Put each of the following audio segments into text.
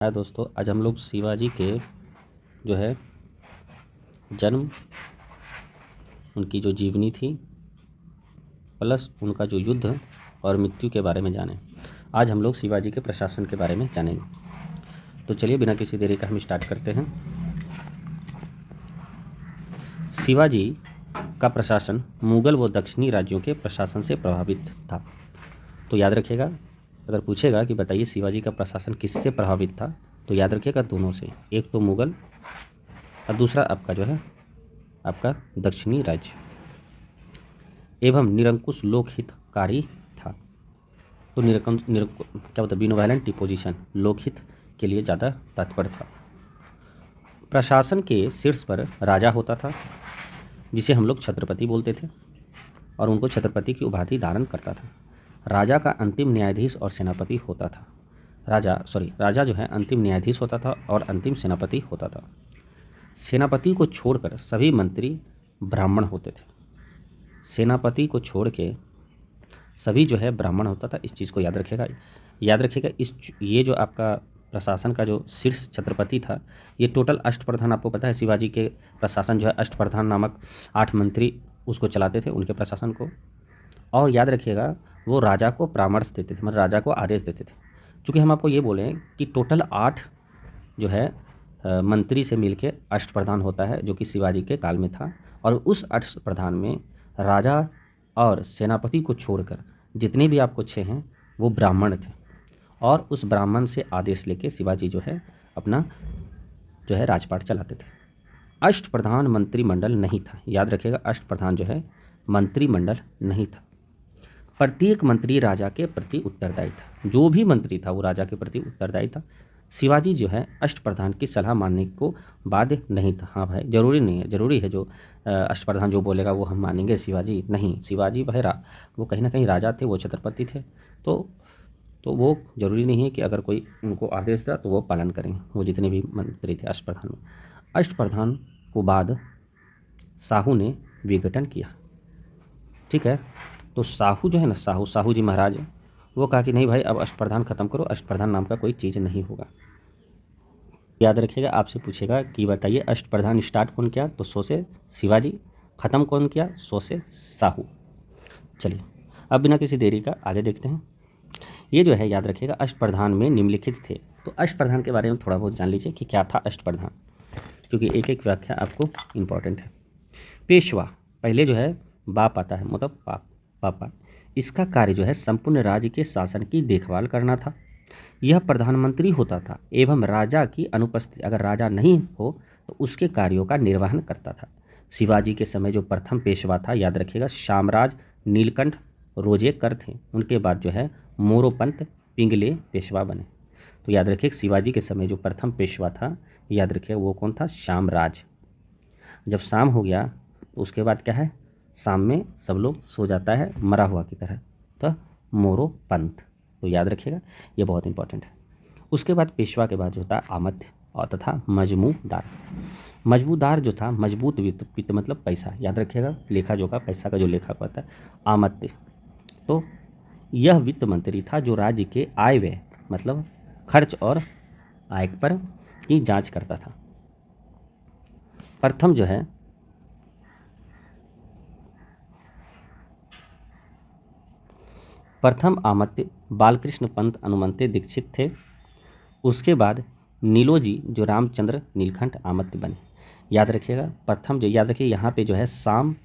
है दोस्तों, आज हम लोग शिवाजी के जो है जन्म, उनकी जो जीवनी थी प्लस उनका जो युद्ध और मृत्यु के बारे में जानें। आज हम लोग शिवाजी के प्रशासन के बारे में जानेंगे। तो चलिए बिना किसी देरी का हम स्टार्ट करते हैं। शिवाजी का प्रशासन मुगल व दक्षिणी राज्यों के प्रशासन से प्रभावित था। तो याद रखिएगा, अगर पूछेगा कि बताइए शिवाजी का प्रशासन किससे प्रभावित था, तो याद रखिएगा दोनों से, एक तो मुगल और दूसरा आपका जो है आपका दक्षिणी राज्य, एवं निरंकुश लोकहितकारी था। तो क्या होता है, बिनोवेलेंट डिपोजिशन, लोकहित के लिए ज़्यादा तत्पर था। प्रशासन के शीर्ष पर राजा होता था, जिसे हम लोग छत्रपति बोलते थे, और उनको छत्रपति की उपाधि धारण करता था। राजा का अंतिम न्यायाधीश और सेनापति होता था। राजा जो है अंतिम न्यायाधीश होता था और अंतिम सेनापति होता था। सेनापति को छोड़कर सभी मंत्री ब्राह्मण होते थे। सेनापति को छोड़ के सभी जो है ब्राह्मण होता था। इस चीज़ को याद रखिएगा। ये जो आपका प्रशासन का जो शीर्ष छत्रपति था, ये टोटल अष्टप्रधान, आपको पता है शिवाजी के प्रशासन जो है अष्टप्रधान नामक 8 मंत्री उसको चलाते थे, उनके प्रशासन को। और याद रखिएगा वो राजा को परामर्श देते थे, मतलब राजा को आदेश देते थे। चूँकि हम आपको ये बोलें कि टोटल 8 जो है मंत्री से मिलके अष्टप्रधान होता है, जो कि शिवाजी के काल में था। और उस अष्टप्रधान में राजा और सेनापति को छोड़कर जितने भी आपको 6 हैं वो ब्राह्मण थे, और उस ब्राह्मण से आदेश लेके शिवाजी जो है अपना जो है राजपाट चलाते थे। अष्टप्रधान मंत्रिमंडल नहीं था। याद रखिएगा, अष्टप्रधान जो है मंत्रिमंडल नहीं था। प्रत्येक मंत्री राजा के प्रति उत्तरदायी था। जो भी मंत्री था वो राजा के प्रति उत्तरदायी था। शिवाजी जो है अष्टप्रधान की सलाह मानने को बाध्य नहीं था। हाँ भाई, जरूरी नहीं है, जरूरी है जो अष्टप्रधान जो बोलेगा वो हम मानेंगे, शिवाजी नहीं। शिवाजी भाई वो कहीं ना कहीं राजा थे, वो छत्रपति थे, तो वो जरूरी नहीं है कि अगर कोई उनको आदेश दिया तो वो पालन करेंगे, वो जितने भी मंत्री थे अष्टप्रधान में। अष्टप्रधान को बाद साहू ने विघटन किया। ठीक है, तो साहू जो है ना, साहू जी महाराज, वो कहा कि नहीं भाई, अब अष्टप्रधान खत्म करो, अष्टप्रधान नाम का कोई चीज़ नहीं होगा। याद रखिएगा, आपसे पूछेगा कि बताइए अष्टप्रधान स्टार्ट कौन किया, तो 100 से शिवाजी, ख़त्म कौन किया, 100 से साहू। चलिए अब बिना किसी देरी का आगे देखते हैं। ये जो है याद रखिएगा अष्टप्रधान में निम्नलिखित थे। तो अष्टप्रधान के बारे में थोड़ा बहुत जान लीजिए कि क्या था अष्टप्रधान, क्योंकि एक एक व्याख्या आपको इम्पॉर्टेंट है। पेशवा, पहले जो है बाप आता है, मतलब पापा। इसका कार्य जो है संपूर्ण राज्य के शासन की देखभाल करना था। यह प्रधानमंत्री होता था एवं राजा की अनुपस्थिति, अगर राजा नहीं हो तो उसके कार्यों का निर्वहन करता था। शिवाजी के समय जो प्रथम पेशवा था, याद रखिएगा, शामराज नीलकंठ रोजेकर थे। उनके बाद जो है मोरोपंत पिंगले पेशवा बने। तो याद रखिए शिवाजी के समय जो प्रथम पेशवा था, याद रखिए वो कौन था, शामराज। जब शाम हो गया तो उसके बाद क्या है, शाम में सब लोग सो जाता है मरा हुआ की तरह, तो मोरोपंत। तो याद रखिएगा, ये बहुत इंपॉर्टेंट है। उसके बाद पेशवा के बाद जो था आमध्य और तथा मजमूदार। मजमूदार जो था मजबूत वित्त मतलब पैसा, याद रखिएगा, लेखा जोखा पैसा का जो लेखा होता है, आमत्य। तो यह वित्त मंत्री था जो राज्य के आय व्यय मतलब खर्च और आयकर की जांच करता था। प्रथम जो है प्रथम आमत्य बालकृष्ण पंत अनुमंते दीक्षित थे। उसके बाद नीलोजी जो रामचंद्र नीलकंठ आमत्य बने। याद रखिएगा, प्रथम जो याद रखिए यहाँ पे जो है शाम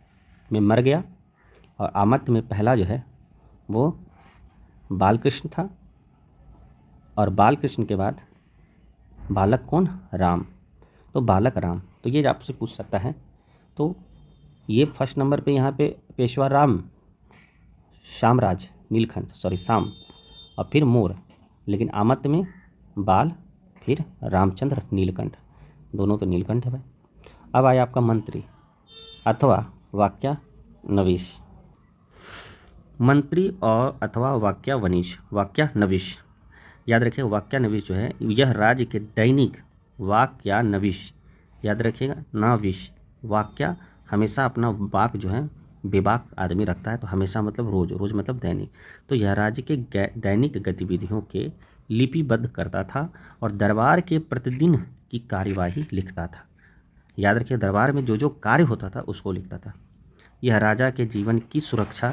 में मर गया, और आमत्य में पहला जो है वो बालकृष्ण था, और बालकृष्ण के बाद बालक कौन, राम। तो बालक राम, तो ये आपसे पूछ सकता है। तो ये फर्स्ट नंबर पे यहाँ पे पेशवा राम, शामराज नीलकंठ, शाम, और फिर मोर, लेकिन आमत्य में बाल, फिर रामचंद्र नीलकंठ, दोनों तो नीलकंठ है भाई। अब आया आपका मंत्री अथवा वाक्यानविश। मंत्री और अथवा वाक्यानविश, याद रखिए वाक्यानविश जो है यह राज्य के दैनिक वाक्यानविश, याद रखिएगा, नाविश, वाक्या हमेशा अपना वाक जो है बेबाक आदमी रखता है, तो हमेशा मतलब रोज, रोज मतलब दैनिक। तो यह राज्य के दैनिक गतिविधियों के लिपिबद्ध करता था और दरबार के प्रतिदिन की कार्यवाही लिखता था। याद रखिए, दरबार में जो जो कार्य होता था उसको लिखता था। यह राजा के जीवन की सुरक्षा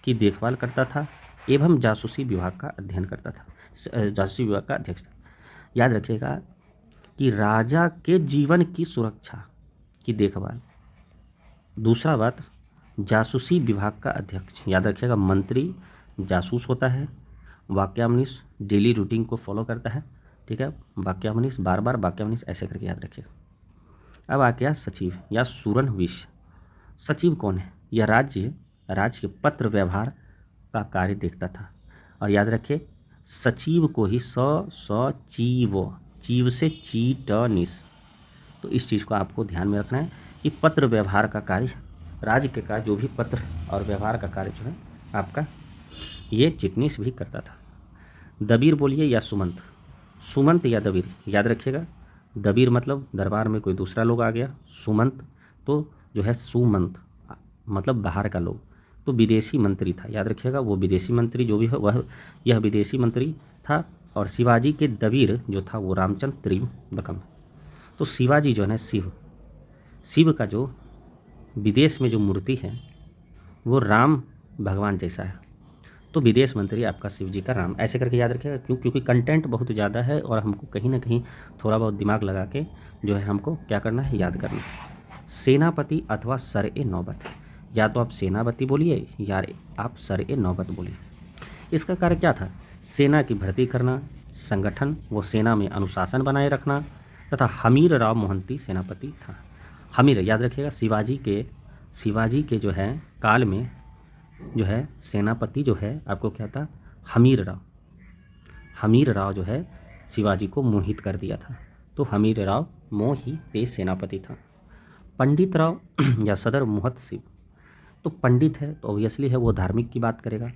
की देखभाल करता था एवं जासूसी विभाग का अध्ययन करता था, जासूसी विभाग का अध्यक्ष था। याद रखिएगा कि राजा के जीवन की सुरक्षा की देखभाल। दूसरा बात, जासूसी विभाग का अध्यक्ष। याद रखिएगा, मंत्री जासूस होता है, वाक्यामनीष डेली रूटीन को फॉलो करता है, ठीक है, वाक्यामनीष बार बार वाक्यामनीष ऐसे करके याद रखिएगा। अब आ गया सचिव या सूरनविश। सचिव कौन है? यह राज्य के पत्र व्यवहार का कार्य देखता था। और याद रखिए, सचिव को ही सचिव, चीव से चीटनिस। तो इस चीज़ को आपको ध्यान में रखना है कि पत्र व्यवहार का कार्य, राज्य का जो भी पत्र और व्यवहार का कार्य जो है आपका, ये चिटनीस भी करता था। दबीर बोलिए या सुमंत, सुमंत या दबीर। याद रखिएगा, दबीर मतलब दरबार में कोई दूसरा लोग आ गया, सुमंत तो जो है सुमंत मतलब बाहर का लोग, तो विदेशी मंत्री था। याद रखिएगा, वो विदेशी मंत्री जो भी है वह यह विदेशी मंत्री था। और शिवाजी के दबीर जो था वो रामचंद्र त्रिविक्रम। तो शिवाजी जो है शिव का जो विदेश में जो मूर्ति है वो राम भगवान जैसा है। तो विदेश मंत्री आपका शिव जी का राम, ऐसे करके याद रखिएगा। क्योंकि कंटेंट बहुत ज़्यादा है और हमको कहीं ना कहीं थोड़ा बहुत दिमाग लगा के जो है हमको क्या करना है, याद करना है। सेनापति अथवा सर-ए-नौबत, या तो आप सेनापति बोलिए या आप सर-ए-नौबत बोलिए। इसका कार्य क्या था? सेना की भर्ती करना, संगठन व सेना में अनुशासन बनाए रखना तथा हमीर राव मोहंती सेनापति था। हमीर याद रखिएगा, शिवाजी के जो है काल में जो है सेनापति जो है आपको क्या था, हमीर राव जो है शिवाजी को मोहित कर दिया था। तो हमीर राव मोही तेज सेनापति था। पंडित राव या सदर मुहतसिब, तो पंडित है तो ऑब्वियसली है वो धार्मिक की बात करेगा,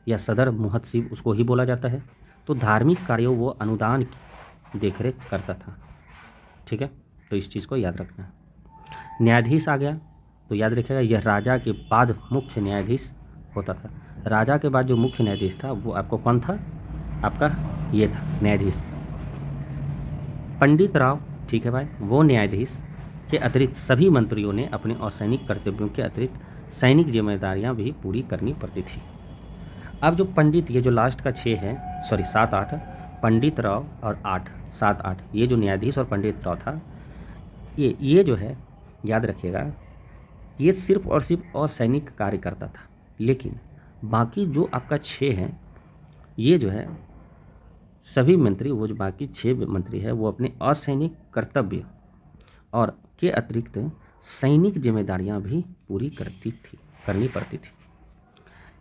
या सदर मुहतसिब उसको ही बोला जाता है। तो धार्मिक कार्यों वो अनुदान की देखरेख करता था, ठीक है, तो इस चीज़ को याद रखना है। न्यायाधीश आ गया, तो याद रखिएगा यह राजा के बाद मुख्य न्यायाधीश होता था। राजा के बाद जो मुख्य न्यायाधीश था वो आपको कौन था, आपका ये था न्यायाधीश पंडित राव, ठीक है भाई। वो न्यायाधीश के अतिरिक्त सभी मंत्रियों ने अपने असैनिक कर्तव्यों के अतिरिक्त सैनिक जिम्मेदारियां भी पूरी करनी पड़ती थी। अब जो पंडित, ये जो लास्ट का 6 है, सॉरी 7 8, पंडित राव और 8 7 8, ये जो न्यायाधीश और पंडित राव था, ये जो है याद रखिएगा, ये सिर्फ और सिर्फ असैनिक कार्य करता था। लेकिन बाकी जो आपका 6 है, ये जो है सभी मंत्री, वो जो बाकी 6 मंत्री है वो अपने असैनिक कर्तव्य और के अतिरिक्त सैनिक जिम्मेदारियां भी पूरी करनी पड़ती थी।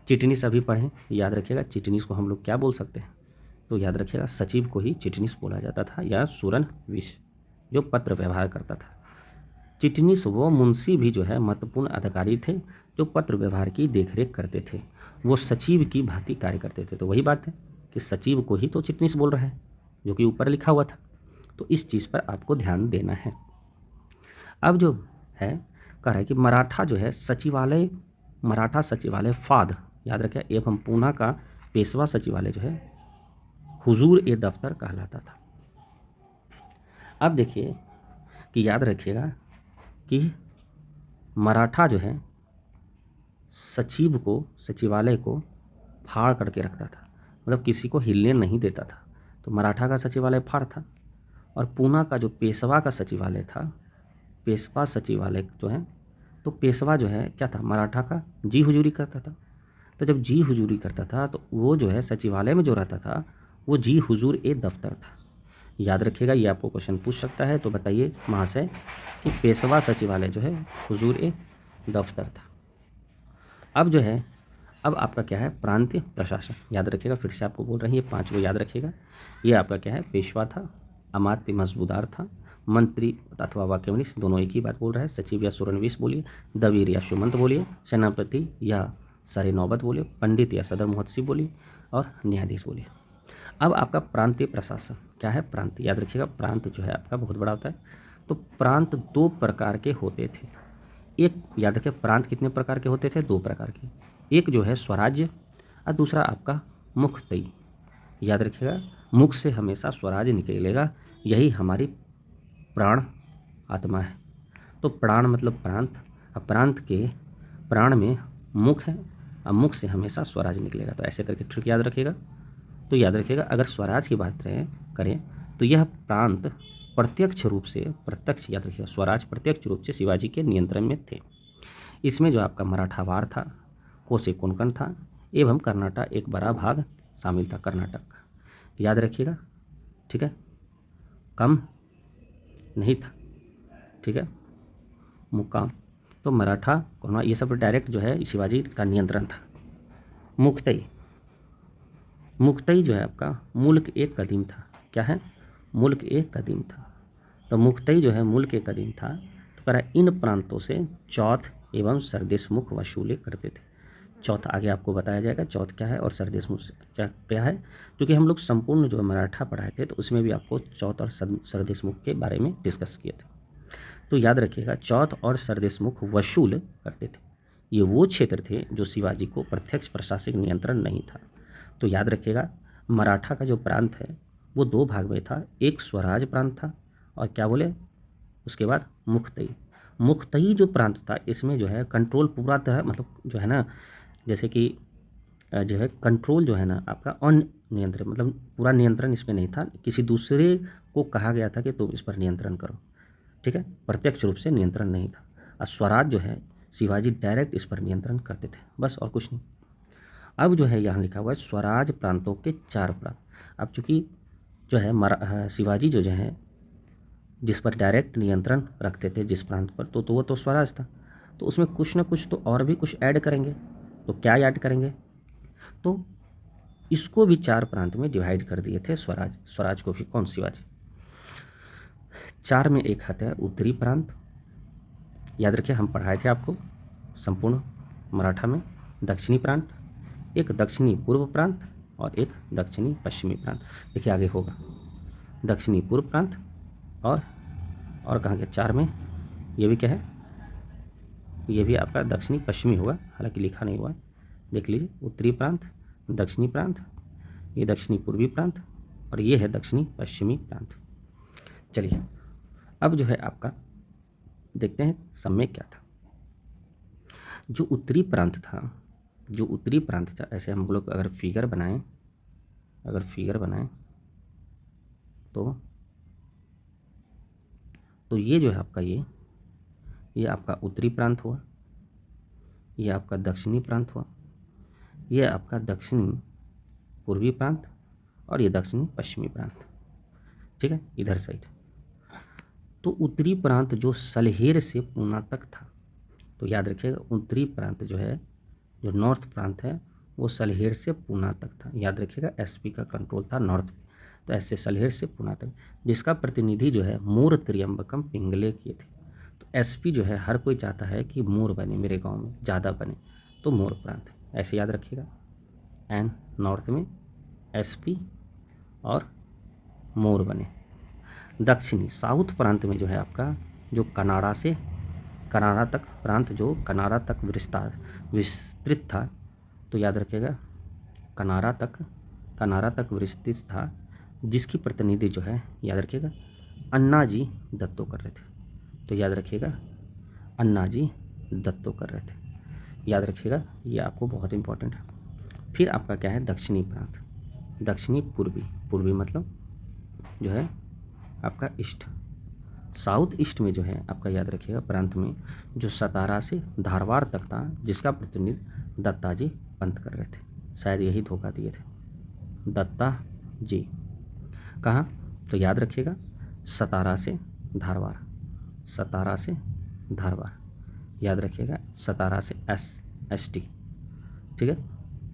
चिटनीस अभी पढ़ें, याद रखिएगा चिटनीस को हम लोग क्या बोल सकते हैं, तो याद रखिएगा सचिव को ही चिटनीस बोला जाता था या सूरनविश, जो पत्र व्यवहार करता था। चिटनीस व मुंशी भी जो है महत्वपूर्ण अधिकारी थे जो पत्र व्यवहार की देखरेख करते थे। वो सचिव की भांति कार्य करते थे। तो वही बात है कि सचिव को ही तो चिटनीस बोल रहा है, जो कि ऊपर लिखा हुआ था। तो इस चीज़ पर आपको ध्यान देना है। अब जो है कह रहा है कि मराठा सचिवालय फाद, याद रखिए, एवं पूना का पेशवा सचिवालय जो है हुजूर-ए-दफ्तर कहलाता था। अब देखिए कि याद रखिएगा कि मराठा जो है सचिवालय को फाड़ करके रखता था, मतलब किसी को हिलने नहीं देता था। तो मराठा का सचिवालय फाड़ था। और पूना का जो पेशवा का सचिवालय था, पेशवा सचिवालय जो है, तो पेशवा जो है क्या था, मराठा का जी हुजूरी करता था। तो जब जी हुजूरी करता था तो वो जो है सचिवालय में जो रहता था वो जी हुजूर-ए-दफ्तर था। याद रखिएगा, ये आपको क्वेश्चन पूछ सकता है। तो बताइए महाशय कि पेशवा सचिवालय जो है हुजूर-ए-दफ्तर था। अब जो है, अब आपका क्या है, प्रांतीय प्रशासन। याद रखिएगा, फिर से आपको बोल रहे हैं, ये 5 को याद रखिएगा। ये आपका क्या है, पेशवा था, अमात्य मजबूदार था, मंत्री अथवा वाक्यमनीष दोनों एक ही बात बोल रहा है। सचिव या सूरनविश बोलिए, दबीर या सुमंत बोलिए, सेनापति या सर-ए-नौबत बोलिए, पंडित या सदर मुहतसिब बोलिए, और न्यायाधीश बोलिए। अब आपका प्रांतीय प्रशासन क्या है, प्रांत। याद रखिएगा, प्रांत जो है आपका बहुत बड़ा होता है। तो प्रांत 2 प्रकार के होते थे। एक, याद रखिए, प्रांत कितने प्रकार के होते थे, 2 प्रकार के। एक जो है स्वराज्य और दूसरा आपका मुख्तई। याद रखिएगा, मुख से हमेशा स्वराज निकलेगा, यही हमारी प्राण आत्मा है। तो प्राण मतलब प्रांत, अब प्रांत के प्राण में मुख है, अब मुख से हमेशा स्वराज निकलेगा। तो ऐसे करके ट्रिक याद रखिएगा। तो याद रखिएगा, अगर स्वराज की बात करें तो यह प्रांत प्रत्यक्ष रूप से, प्रत्यक्ष याद रखिएगा, स्वराज प्रत्यक्ष रूप से शिवाजी के नियंत्रण में थे। इसमें जो आपका मराठावाड़ था, कोसे कोंकण था, एवं कर्नाटक एक बड़ा भाग शामिल था, कर्नाटक का। याद रखिएगा, ठीक है, कम नहीं था, ठीक है, मुकाम। तो मराठा कोना ये सब डायरेक्ट जो है शिवाजी का नियंत्रण था। मुक्तई, मुक्तई जो है आपका मुल्क एक कदीम था। क्या है? मुल्क एक कदीम था। तो मुक्तई जो है मुल्क एक कदीम था। तो कह रहा इन प्रांतों से चौथ एवं सरदेशमुख वसूले करते थे। चौथ आगे आपको बताया जाएगा चौथ क्या है और सरदेशमुख क्या क्या है, क्योंकि हम लोग संपूर्ण जो मराठा पढ़ाए थे तो उसमें भी आपको चौथ और सरदेशमुख के बारे में डिस्कस किए थे। तो याद रखिएगा, चौथ और सरदेशमुख वसूल करते थे। ये वो क्षेत्र थे जो शिवाजी को प्रत्यक्ष प्रशासनिक नियंत्रण नहीं था। तो याद रखिएगा, मराठा का जो प्रांत है वो दो भाग में था, एक स्वराज प्रांत था और क्या बोले उसके बाद मुक्तई। मुक्तई जो प्रांत था इसमें जो है कंट्रोल पूरा तरह मतलब जो है ना, जैसे कि जो है कंट्रोल जो है ना आपका अनियंत्रित, मतलब पूरा नियंत्रण इसमें नहीं था, किसी दूसरे को कहा गया था कि तुम इस पर नियंत्रण करो, ठीक है, प्रत्यक्ष रूप से नियंत्रण नहीं था। और स्वराज जो है शिवाजी डायरेक्ट इस पर नियंत्रण करते थे, बस और कुछ नहीं। अब जो है यहाँ लिखा हुआ है स्वराज प्रांतों के 4 प्रांत। अब चूँकि जो है शिवाजी जो है जिस पर डायरेक्ट नियंत्रण रखते थे जिस प्रांत पर, तो वो तो स्वराज था। तो उसमें कुछ ना कुछ तो और भी कुछ ऐड करेंगे। तो क्या ऐड करेंगे? तो इसको भी 4 प्रांत में डिवाइड कर दिए थे स्वराज। स्वराज को भी कौन? शिवाजी। 4 में एक आता है उत्तरी प्रांत। याद रखिए, हम पढ़ाए थे आपको संपूर्ण मराठा में दक्षिणी प्रांत, एक दक्षिणी पूर्व प्रांत और एक दक्षिणी पश्चिमी प्रांत। देखिए आगे होगा दक्षिणी पूर्व प्रांत और कहाँ गया 4 में, ये भी क्या है, ये भी आपका दक्षिणी पश्चिमी होगा, हालांकि लिखा नहीं हुआ है, देख लीजिए। उत्तरी प्रांत, दक्षिणी प्रांत, ये दक्षिणी पूर्वी प्रांत और ये है दक्षिणी पश्चिमी प्रांत। चलिए अब जो है आपका देखते हैं समय क्या था। जो उत्तरी प्रांत था, जो उत्तरी प्रांत था, ऐसे हम लोग अगर फिगर बनाएं तो ये जो है आपका ये आपका उत्तरी प्रांत हुआ, ये आपका दक्षिणी प्रांत हुआ, ये आपका दक्षिणी पूर्वी प्रांत और ये दक्षिणी पश्चिमी प्रांत, ठीक है, इधर साइड। तो उत्तरी प्रांत जो सलहेर से पूना तक था, तो याद रखिएगा उत्तरी प्रांत जो है, जो नॉर्थ प्रांत है वो सलहेर से पूना तक था। याद रखिएगा एसपी का कंट्रोल था नॉर्थ में, तो ऐसे सलहेर से पूना तक, जिसका प्रतिनिधि जो है मोर त्रियंबकम पिंगले किए थे। तो एसपी जो है हर कोई चाहता है कि मोर बने मेरे गांव में, ज़्यादा बने, तो मोर प्रांत है, ऐसे याद रखिएगा। एंड नॉर्थ में एसपी और मोर बने। दक्षिणी साउथ प्रांत में जो है आपका जो कनाडा से कनाडा तक प्रांत, जो कनाडा तक विस्तृत था, तो याद रखिएगा कनाडा तक विस्तृत था, जिसकी प्रतिनिधि जो है याद रखिएगा अन्नाजी दत्तो कर रहे थे। तो याद रखिएगा अन्नाजी दत्तो कर रहे थे, याद रखिएगा, ये आपको बहुत इंपॉर्टेंट है। फिर आपका क्या है दक्षिणी प्रांत, दक्षिणी पूर्वी मतलब जो है आपका ईस्ट, साउथ ईस्ट में जो है आपका याद रखिएगा प्रांत में जो सतारा से धारवाड़ तक था, जिसका प्रतिनिधित्व दत्ताजी पंत कर रहे थे, शायद यही धोखा दिए थे दत्ता जी। कहाँ? तो याद रखिएगा सतारा से धारवाड़, सतारा से धारवाड़, याद रखिएगा सतारा से ST, ठीक है।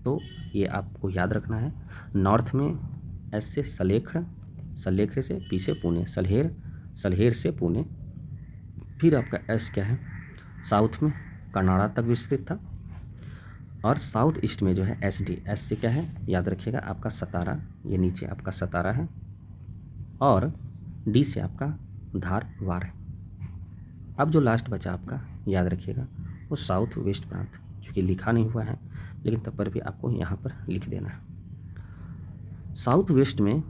तो ये आपको याद रखना है। नॉर्थ में S से सलेखड़, सलेखड़े से P से पुणे, सलहेर से पुणे। फिर आपका S क्या है, साउथ में कनाडा तक विस्तृत था और साउथ ईस्ट में जो है SD, S से क्या है याद रखिएगा आपका सतारा, ये नीचे आपका सतारा है और D से आपका धारवाड़ है। अब जो लास्ट बचा आपका याद रखिएगा वो साउथ वेस्ट प्रांत, चूँकि लिखा नहीं हुआ है लेकिन तब पर भी आपको यहाँ पर लिख देना है। साउथ वेस्ट में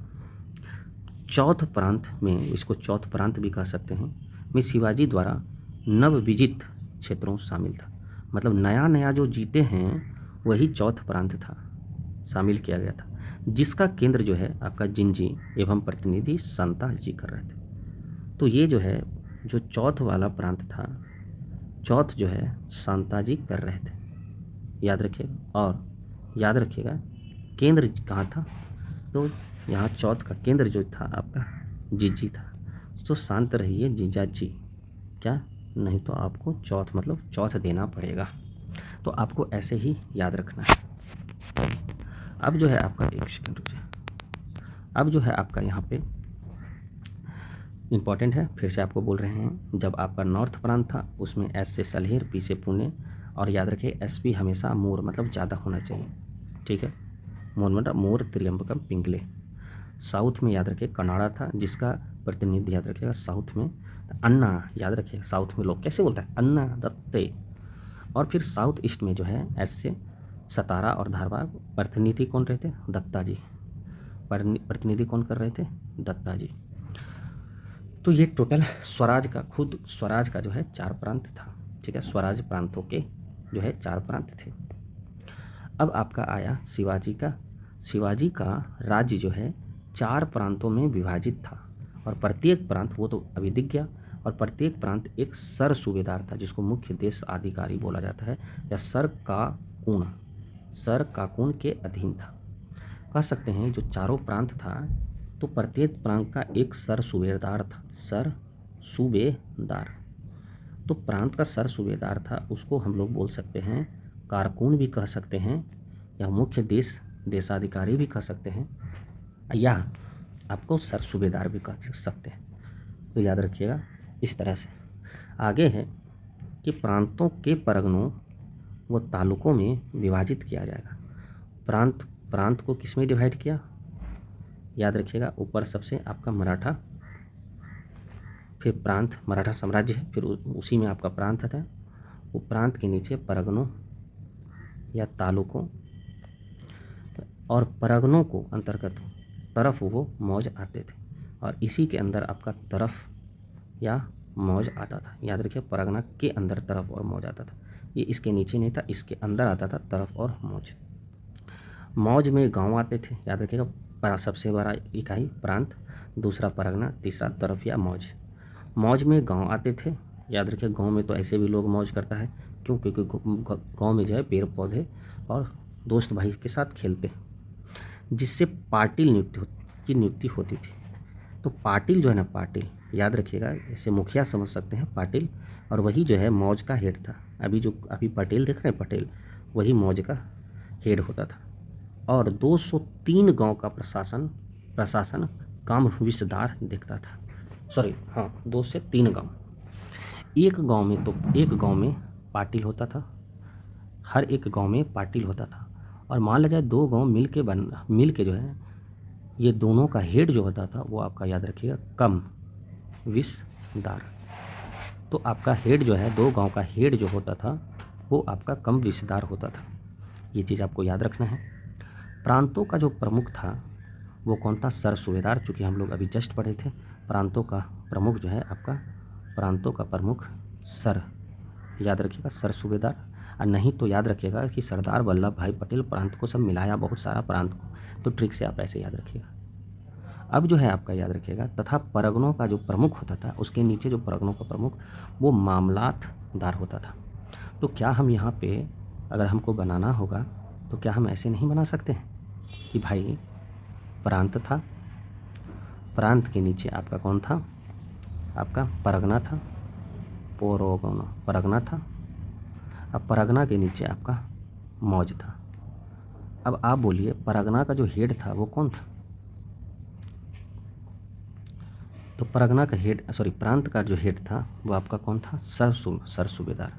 चौथ प्रांत में, इसको चौथ प्रांत भी कह सकते हैं, में शिवाजी द्वारा नवविजित क्षेत्रों शामिल था। मतलब नया नया जो जीते हैं वही चौथ प्रांत था, शामिल किया गया था, जिसका केंद्र जो है आपका जिंजी एवं प्रतिनिधि संता जी कर रहे थे। तो ये जो है जो चौथ वाला प्रांत था, चौथ जो है शांता जी कर रहे थे, याद रखिएगा। और याद रखिएगा केंद्र कहाँ था, तो यहाँ चौथ का केंद्र जो था आपका जीजी था। तो शांत रहिए जीजा जी, क्या नहीं तो आपको चौथ मतलब चौथ देना पड़ेगा। तो आपको ऐसे ही याद रखना है। अब जो है आपका, एक सेकंड रुक जाए, अब जो है आपका यहाँ पे इम्पॉर्टेंट है, फिर से आपको बोल रहे हैं, जब आपका नॉर्थ प्रांत था उसमें एस से सलहेर, पी से पुणे, और याद रखिए एस पी हमेशा मोर मतलब ज़्यादा होना चाहिए, ठीक है। मोर मतलब मोर त्रियंबकम पिंगले। साउथ में याद रखिए कनाडा था, जिसका प्रतिनिधि याद रखिएगा साउथ में अन्ना, याद रखिए साउथ में लोग कैसे बोलता है, अन्ना दत्ते। और फिर साउथ ईस्ट में जो है एस से सतारा और धारवाड़, प्रतिनिधि कौन रहते, दत्ता जी, प्रतिनिधि कौन कर रहे थे, दत्ता जी। तो ये टोटल स्वराज का, खुद स्वराज का जो है 4 प्रांत था, ठीक है। स्वराज प्रांतों के जो है 4 प्रांत थे। अब आपका आया शिवाजी का राज्य जो है 4 प्रांतों में विभाजित था, और प्रत्येक प्रांत, वो तो अभी दिख गया, और प्रत्येक प्रांत एक सर सूबेदार था, जिसको मुख्य देश अधिकारी बोला जाता है, या सर काकून के अधीन था। कह सकते हैं जो चारों प्रांत था, तो प्रत्येक प्रांत का एक सर सूबेदार था, सर सूबेदार। तो प्रांत का सर सूबेदार था, उसको हम लोग बोल सकते हैं कारकुन भी कह सकते हैं, या मुख्य देशाधिकारी भी कह सकते हैं, या आपको सर सूबेदार भी कह सकते हैं। तो याद रखिएगा इस तरह से। आगे है कि प्रांतों के परगनों व तालुकों में विभाजित किया जाएगा। प्रांत को किस में डिवाइड किया, याद रखिएगा, ऊपर सबसे आपका मराठा, फिर प्रांत, मराठा साम्राज्य है, फिर उसी में आपका प्रांत आता है, वो प्रांत के नीचे परगनों या तालुकों, और परगनों को अंतर्गत तरफ वो मौज आते थे, और इसी के अंदर आपका तरफ या मौज आता था। याद रखिए परगना के अंदर तरफ और मौज आता था, ये इसके नीचे नहीं था, इसके अंदर आता था तरफ और मौज। मौज में गांव आते थे, याद रखिएगा, सबसे बड़ा इकाई प्रांत, दूसरा परगना, तीसरा तरफ या मौज। मौज में गांव आते थे, याद रखिए गांव में तो ऐसे भी लोग मौज करता है, क्यों, क्योंकि गांव में जो है पेड़ पौधे और दोस्त भाई के साथ खेलते, जिससे पाटिल नियुक्ति होती थी। तो पाटिल जो है ना, पाटिल याद रखिएगा, इसे मुखिया समझ सकते हैं पाटिल, और वही जो है मौज का हेड था। अभी पटेल देख रहे हैं, पटेल वही मौज का हेड होता था। और 203 गांव का प्रशासन काम विस्तार देखता था, 2 से 3 गांव। एक गांव में पाटिल होता था, हर एक गांव में पाटिल होता था। और मान लिया जाए 2 गांव मिल के जो है, ये दोनों का हेड जो होता था वो आपका याद रखिएगा कम विस्तार। तो आपका हेड जो है, 2 गांव का हेड जो होता था वो आपका कम विस्तार होता था, ये चीज़ आपको याद रखना है। प्रांतों का जो प्रमुख था वो कौन था, सर सूबेदार, चूँकि हम लोग अभी जस्ट पढ़े थे। प्रांतों का प्रमुख जो है आपका, प्रांतों का प्रमुख सर, याद रखिएगा सर सूबेदार। और नहीं तो याद रखिएगा कि सरदार वल्लभ भाई पटेल प्रांत को सब मिलाया, बहुत सारा प्रांत को, तो ट्रिक से आप ऐसे याद रखिएगा। अब जो है आपका याद रखिएगा, तथा परगनों का जो प्रमुख होता था, उसके नीचे जो परगनों का प्रमुख वो मामलातदार होता था। तो क्या हम यहाँ पे अगर हमको बनाना होगा तो क्या हम ऐसे नहीं बना सकते हैं कि भाई प्रांत था, प्रांत के नीचे आपका कौन था, आपका परगना था, परगना था, अब परगना के नीचे आपका मौज था। अब आप बोलिए परगना का जो हेड था वो कौन था, तो परगना का हेड, प्रांत का जो हेड था वो आपका कौन था, सर सूबेदार।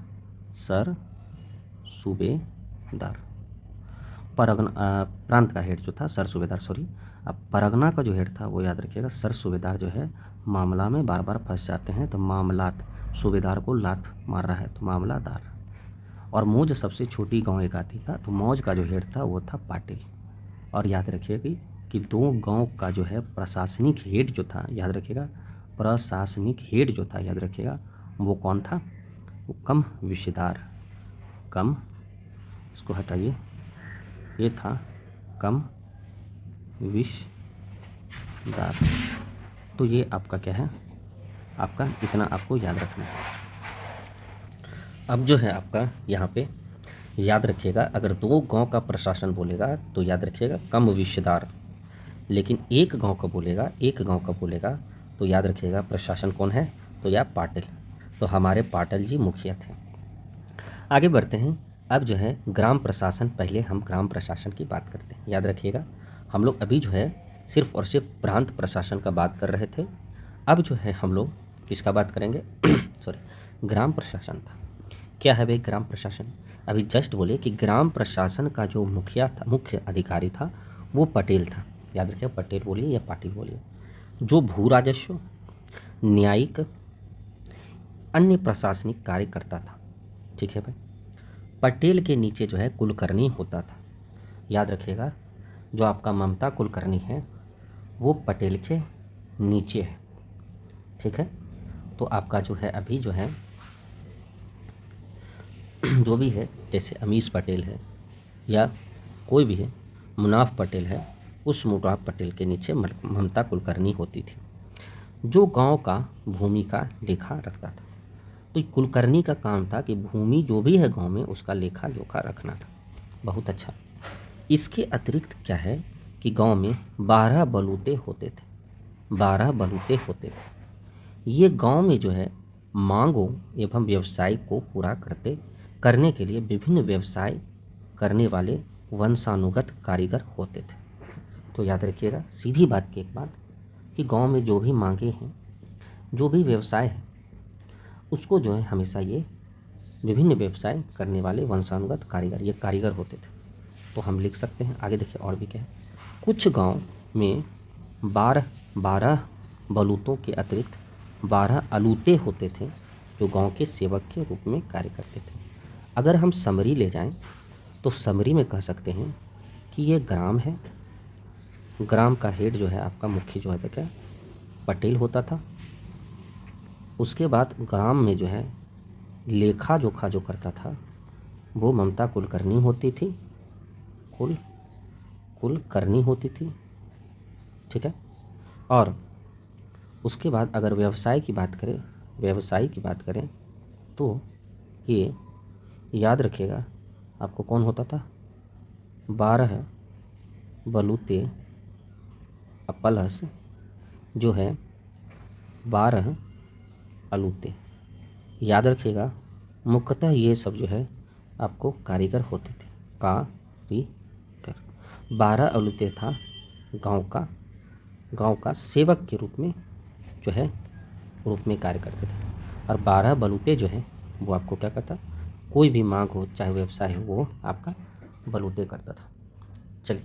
प्रांत का हेड जो था सर सूबेदार, अब परगना का जो हेड था वो याद रखिएगा सर सूबेदार जो है मामला में बार बार फंस जाते हैं, तो मामलात, सूबेदार को लात मार रहा है तो मामलादार। और मौज सबसे छोटी गांव एक आती था, तो मौज का जो हेड था वो था पाटिल। और याद रखिए कि दो गांव का जो है प्रशासनिक हेड जो था, याद रखिएगा, प्रशासनिक हेड जो था, याद रखिएगा, वो कौन था? वो कम विषदार, कम, इसको हटाइए, ये था कम विषदार। तो ये आपका क्या है? आपका इतना आपको याद रखना है। अब जो है आपका यहाँ पे याद रखिएगा, अगर दो गांव का प्रशासन बोलेगा तो याद रखिएगा कम विषदार, लेकिन एक गांव का बोलेगा, एक गांव का बोलेगा तो याद रखिएगा प्रशासन कौन है? तो या पाटिल। तो हमारे पाटिल जी मुखिया थे। आगे बढ़ते हैं। अब जो है ग्राम प्रशासन, पहले हम ग्राम प्रशासन की बात करते हैं। याद रखिएगा हम लोग अभी जो है सिर्फ और सिर्फ प्रांत प्रशासन का बात कर रहे थे। अब जो है हम लोग किसका बात करेंगे? सॉरी, ग्राम प्रशासन था। क्या है भाई ग्राम प्रशासन? अभी जस्ट बोले कि ग्राम प्रशासन का जो मुखिया था, मुख्य अधिकारी था, वो पटेल था। याद रखिए, पटेल बोलिए या पाटिल बोलिए। जो भू राजस्व, न्यायिक, अन्य प्रशासनिक कार्य करता था। ठीक है भाई। पटेल के नीचे जो है कुलकर्णी होता था। याद रखिएगा, जो आपका ममता कुलकर्णी है वो पटेल के नीचे है। ठीक है। तो आपका जो है अभी जो है जो भी है, जैसे अमीश पटेल है या कोई भी है, मुनाफ पटेल है, उस मुनाफ पटेल के नीचे ममता कुलकर्णी होती थी, जो गांव का भूमि का लेखा रखता था। तो कुलकर्णी का काम था कि भूमि जो भी है गांव में उसका लेखा जोखा रखना था। बहुत अच्छा। इसके अतिरिक्त क्या है कि गांव में 12 बलूते होते थे। 12 बलूते होते थे। ये गांव में जो है मांगों एवं व्यवसाय को पूरा करने के लिए विभिन्न व्यवसाय करने वाले वंशानुगत कारीगर होते थे। तो याद रखिएगा, सीधी बात की एक बात कि गांव में जो भी मांगे हैं, जो भी व्यवसाय है, उसको जो है हमेशा ये विभिन्न व्यवसाय करने वाले वंशानुगत कारीगर, ये कारीगर होते थे। तो हम लिख सकते हैं। आगे देखिए और भी क्या है। कुछ गांव में 12 बलूतों के अतिरिक्त 12 अलूते होते थे, जो गांव के सेवक के रूप में कार्य करते थे। अगर हम समरी ले जाएं तो समरी में कह सकते हैं कि ये ग्राम है। ग्राम का हेड जो है आपका मुख्य जो है तो क्या पटेल होता था। उसके बाद ग्राम में जो है लेखा जोखा जो करता था वो ममता कुलकर्णी होती थी, कुलकर्णी होती थी। ठीक है। और उसके बाद अगर व्यवसाय की बात करें तो ये याद रखिएगा आपको कौन होता था? 12 बलूते प्लस जो है 12 अलूते। याद रखिएगा मुख्यतः ये सब जो है आपको कारीगर होते थे, कारीगर। 12 अलूते था गांव का सेवक के रूप में जो है कार्य करते थे, और 12 बलूते जो है वो आपको क्या करता? कोई भी मांग हो, चाहे व्यवसाय हो, वो आपका बलूते करता था। चलिए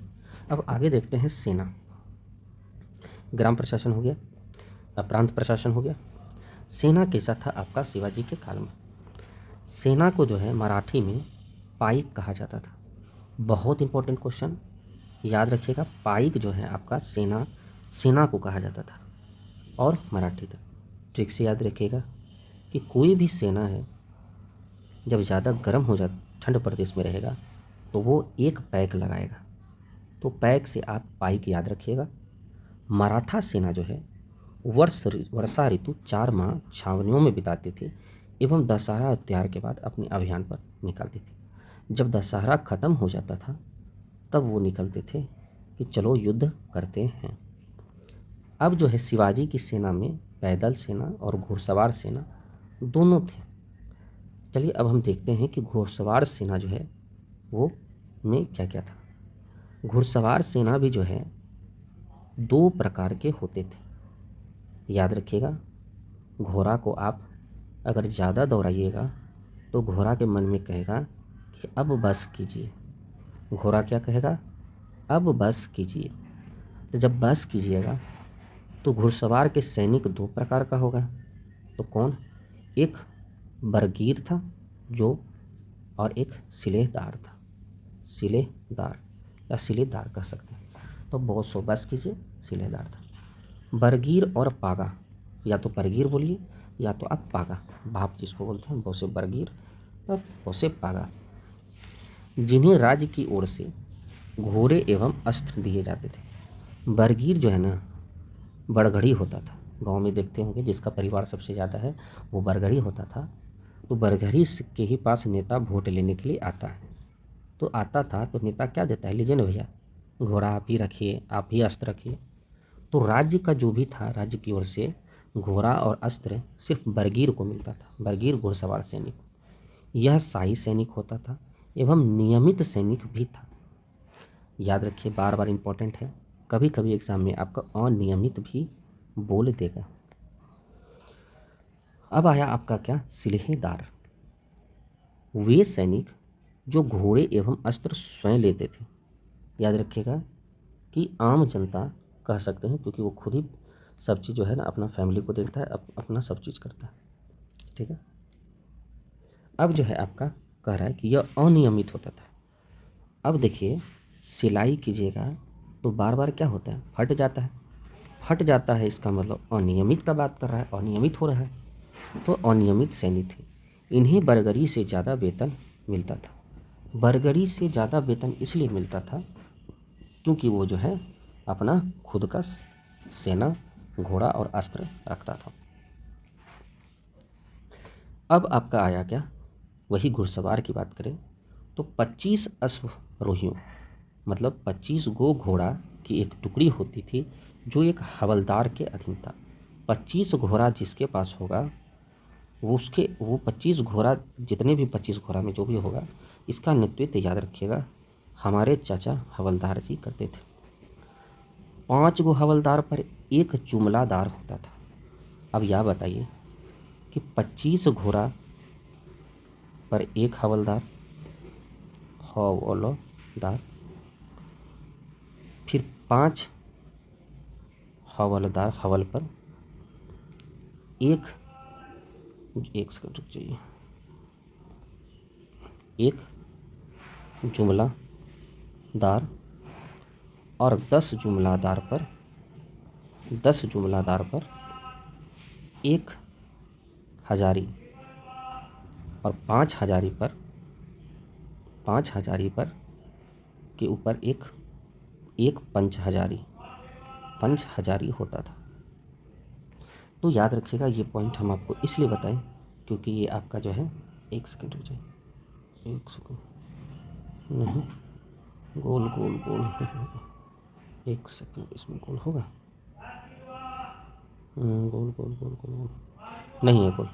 अब आगे देखते हैं सेना। ग्राम प्रशासन हो गया, प्रांत प्रशासन हो गया। सेना कैसा था आपका शिवाजी के काल में? सेना को जो है मराठी में पाइक कहा जाता था। बहुत इंपॉर्टेंट क्वेश्चन, याद रखिएगा। पाइक जो है आपका सेना को कहा जाता था, और मराठी था। ट्रिक से याद रखिएगा कि कोई भी सेना है जब ज़्यादा गर्म हो जाए, ठंड प्रदेश में रहेगा, तो वो एक पैक लगाएगा। तो पैक से आप पाइक याद रखिएगा। मराठा सेना जो है वर्षा ऋतु 4 माह छावनियों में बिताती थी एवं दशहरा त्योहार के बाद अपने अभियान पर निकलती थी। जब दशहरा खत्म हो जाता था तब वो निकलते थे कि चलो युद्ध करते हैं। अब जो है शिवाजी की सेना में पैदल सेना और घुड़सवार सेना दोनों थे। चलिए अब हम देखते हैं कि घुड़सवार सेना जो है वो में क्या क्या था। घुड़सवार सेना भी जो है 2 प्रकार के होते थे। याद रखिएगा, घोड़ा को आप अगर ज़्यादा दौड़ाइएगा तो घोड़ा के मन में कहेगा कि अब बस कीजिए। घोड़ा क्या कहेगा? अब बस कीजिए। तो जब बस कीजिएगा तो घुड़सवार के सैनिक 2 प्रकार का होगा। तो कौन? एक बरगीर था जो, और एक सिलेदार था। सिलेदार या सिलेदार कह सकते हैं। तो बोसो बस कीजिए सिलेदार था। बरगीर और पागा, या तो बरगीर बोलिए या तो आप पागा, भाप जिसको बोलते हैं, बोसे बरगीर और बोसे पागा, जिन्हें राज्य की ओर से घोड़े एवं अस्त्र दिए जाते थे। बरगीर जो है ना बड़गड़ी होता था, गांव में देखते होंगे जिसका परिवार सबसे ज़्यादा है वो बरगड़ी होता था। तो बरगड़ी के ही पास नेता वोट लेने के लिए आता है, तो आता था तो नेता क्या देता है, लीजिए ना भैया घोड़ा आप ही रखिए, आप ही अस्त्र रखिए। तो राज्य का जो भी था, राज्य की ओर से घोड़ा और अस्त्र सिर्फ बरगीर को मिलता था, बरगीर घुड़सवार सैनिक। यह शाही सैनिक होता था एवं नियमित सैनिक भी था। याद रखिए, बार बार इम्पोर्टेंट है, कभी कभी एग्जाम में आपका अनियमित भी बोल देगा। अब आया आपका क्या, सिलहेदार। वे सैनिक जो घोड़े एवं अस्त्र स्वयं लेते थे। याद रखिएगा कि आम जनता कह सकते हैं, क्योंकि वो खुद ही सब चीज़ जो है ना अपना फैमिली को देखता है, अपना सब चीज़ करता है, ठीक है। अब जो है आपका कह रहा है कि यह अनियमित होता था। अब देखिए सिलाई कीजिएगा तो बार बार क्या होता है, फट जाता है, फट जाता है इसका मतलब अनियमित का बात कर रहा है, अनियमित हो रहा है। तो अनियमित सैनिक थे, इन्हें बरगड़ी से ज़्यादा वेतन मिलता था। बरगड़ी से ज़्यादा वेतन इसलिए मिलता था क्योंकि वो जो है अपना खुद का सेना, घोड़ा और अस्त्र रखता था। अब आपका आया क्या, वही घुड़सवार की बात करें तो 25 अश्वरोहियों मतलब 25 गो घोड़ा की एक टुकड़ी होती थी जो एक हवलदार के अधीन था। 25 घोड़ा जिसके पास होगा वो 25 घोड़ा, जितने भी 25 घोड़ा में जो भी होगा, इसका नेतृत्व याद रखिएगा हमारे चाचा हवलदार जी करते थे। 5 गो हवलदार पर एक जुमलादार होता था। अब यह बताइए कि 25 घोड़ा पर एक हवलदार, हवलदार, फिर 5 हवलदार हवल पर एक सेकंड रुक जाइए, एक जुमलादार और 10 जुमलादार पर एक हजारी और 5 हजारी पर के ऊपर एक पंच हजारी होता था। तो याद रखिएगा ये पॉइंट हम आपको इसलिए बताएं क्योंकि ये आपका जो है, एक सेकंड रुक जाइए, एक सेकंड, नहीं गोल गोल गोल एक सेकंड, इसमें गोल होगा, गोल गोल गोल गोल गोल नहीं है गोल।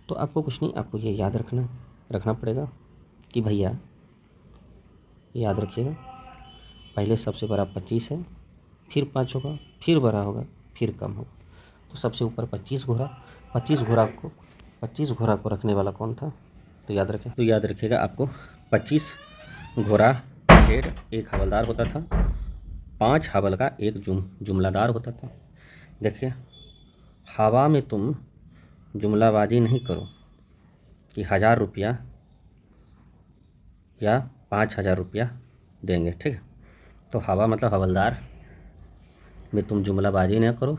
तो आपको कुछ नहीं, आपको ये याद रखना पड़ेगा कि भैया याद रखिएगा पहले सबसे बड़ा 25 है, फिर 5 होगा, फिर बड़ा होगा, फिर कम होगा। तो सबसे ऊपर 25 घोड़ा, 25 घोड़ा को रखने वाला कौन था, तो याद रखिएगा आपको 25 घोड़ा हेड एक हवलदार होता था, 5 हवल का एक जुमलादार होता था। देखिए हवा में तुम जुमलाबाजी नहीं करो कि 1000 रुपया या 5000 रुपया देंगे, ठीक है। तो हवा मतलब हवलदार में तुम जुमलाबाजी ना करो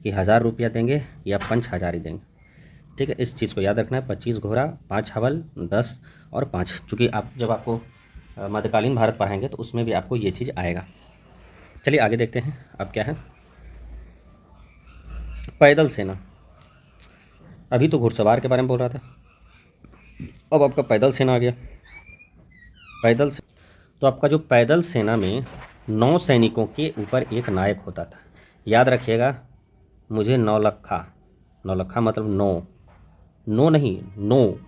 कि 1000 रुपया देंगे या 5000 ही देंगे, ठीक है। इस चीज़ को याद रखना है, 25 घोड़ा, 5 हवल, 10 और 5, चूँकि आप जब आपको मध्यकालीन भारत पढ़ाएंगे तो उसमें भी आपको ये चीज़ आएगा। चलिए आगे देखते हैं अब क्या है, पैदल सेना। अभी तो घुड़सवार के बारे में बोल रहा था, अब आपका पैदल सेना आ गया। तो आपका जो पैदल सेना में 9 सैनिकों के ऊपर एक नायक होता था। याद रखिएगा मुझे नौलखा मतलब 9 नहीं 9,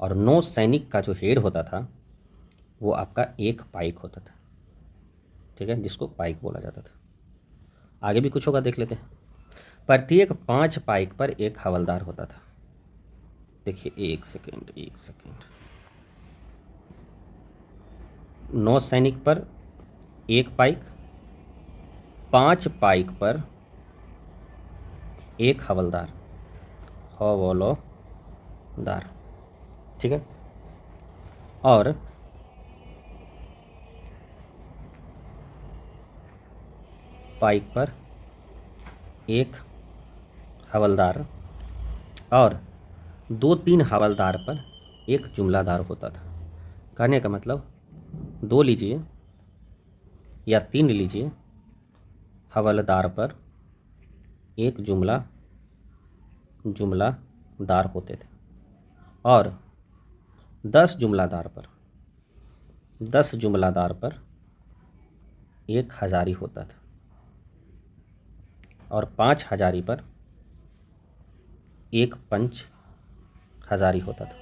और 9 सैनिक का जो हेड होता था वो आपका एक पाइक होता था, ठीक है, जिसको पाइक बोला जाता था। आगे भी कुछ होगा देख लेते हैं। प्रत्येक 5 पाइक पर एक हवलदार होता था। देखिए एक सेकेंड, 9 सैनिक पर एक पाइक, 5 पाइक पर एक हवलदार, ठीक है। और पाइक पर एक हवलदार और 2-3 हवलदार पर एक जुमलादार होता था। कहने का मतलब 2 लीजिए या 3 लीजिए हवलदार पर एक जुमलादार होते थे और 10 जुमलादार पर एक हजारी होता था और 5 हजारी पर एक पंच हजारी होता था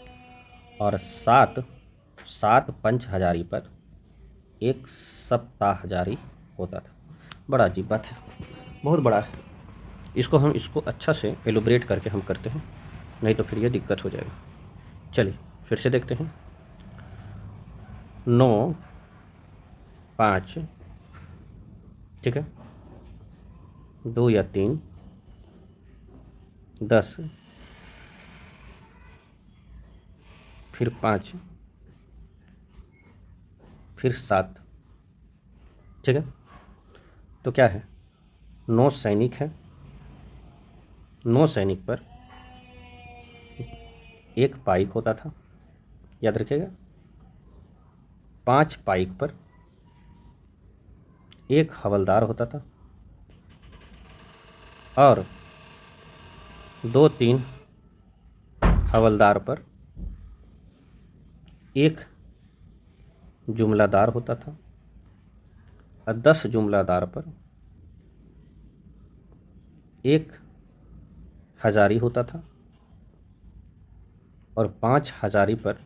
और 7 पंच हजारी पर एक सप्ताह हजारी होता था। बड़ा अजीब बात है, बहुत बड़ा है। इसको अच्छा से एलोब्रेट करके हम करते हैं, नहीं तो फिर ये दिक्कत हो जाएगा। चलिए फिर से देखते हैं। 9, 5, ठीक है, 2 या 3, 10, फिर 5, फिर 7, ठीक है। तो क्या है, 9 सैनिक है, 9 सैनिक पर एक पाइक होता था, याद रखिएगा। 5 पाइक पर एक हवलदार होता था और 2-3 हवलदार पर एक जुमलादार होता था और 10 जुमलादार पर एक हजारी होता था और 5 हजारी पर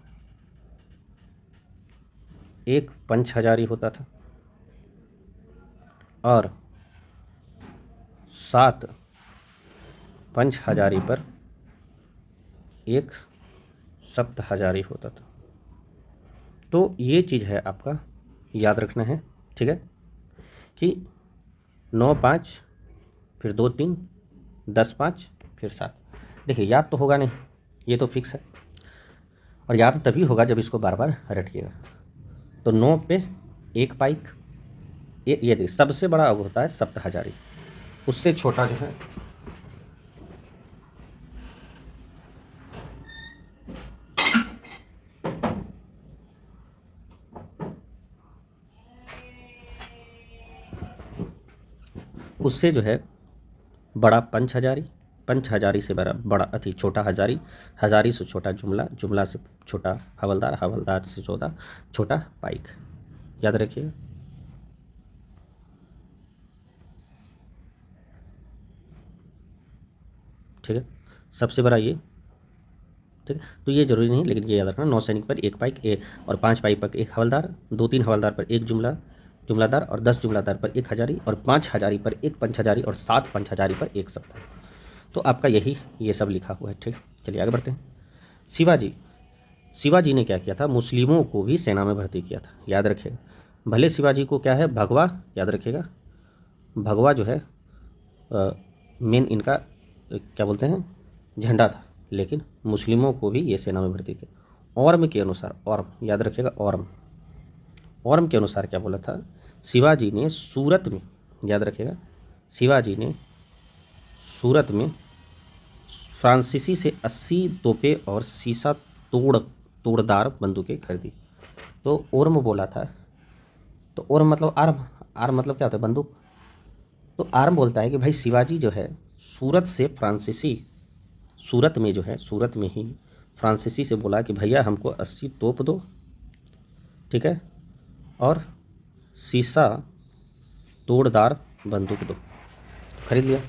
एक पंच हजारी होता था और 7 पंच हजारी पर एक सप्त हजारी होता था। तो ये चीज़ है आपका याद रखना है, ठीक है, कि 9, 5, फिर 2, 3, 10, 5, फिर 7। देखिए याद तो होगा नहीं, ये तो फिक्स है, और याद तभी होगा जब इसको बार बार रटिएगा। तो 9 पे एक पाइक, ये देखिए सबसे बड़ा अब होता है सप्त हजारी, उससे छोटा जो है उससे जो है बड़ा पंच हजारी, पंच हजारी से बड़ा अति छोटा हजारी, हजारी से छोटा जुमला, जुमला से छोटा हवलदार, हवलदार से छोटा पाइक, याद रखिएगा। ठीक है, सबसे बड़ा ये, ठीक है। तो ये जरूरी नहीं, लेकिन ये याद रखना, 9 सैनिक पर एक पाइक और 5 पाइक पर एक हवलदार, 2-3 हवलदार पर एक जुमलादार और 10 जुमलादार पर एक हजारी और 5 हजारी पर एक पंच हजारी और 7 पंच हजारी पर एक सप्ताह। तो आपका ये सब लिखा हुआ है, ठीक है। चलिए आगे बढ़ते हैं। शिवाजी ने क्या किया था, मुस्लिमों को भी सेना में भर्ती किया था, याद रखिएगा। भले शिवाजी को क्या है, भगवा, याद रखिएगा, भगवा जो है मेन इनका क्या बोलते हैं झंडा था, लेकिन मुस्लिमों को भी ये सेना में भर्ती किया। औरम के अनुसार, औरम याद रखिएगा, औरम के अनुसार क्या बोला था, शिवाजी ने सूरत में, याद रखिएगा, शिवाजी ने सूरत में फ्रांसीसी से 80 तोपे और सीसा तोड़दार बंदूकें खरीदी। तो औरम बोला था, तो औरम मतलब आर्म मतलब क्या होता है, बंदूक। तो आर्म बोलता है कि भाई शिवाजी जो है सूरत से सूरत में ही फ्रांसीसी से बोला कि भैया हमको 80 तोप दो, ठीक है, और सीसा तोड़दार बंदूक दो। खरीद लिया।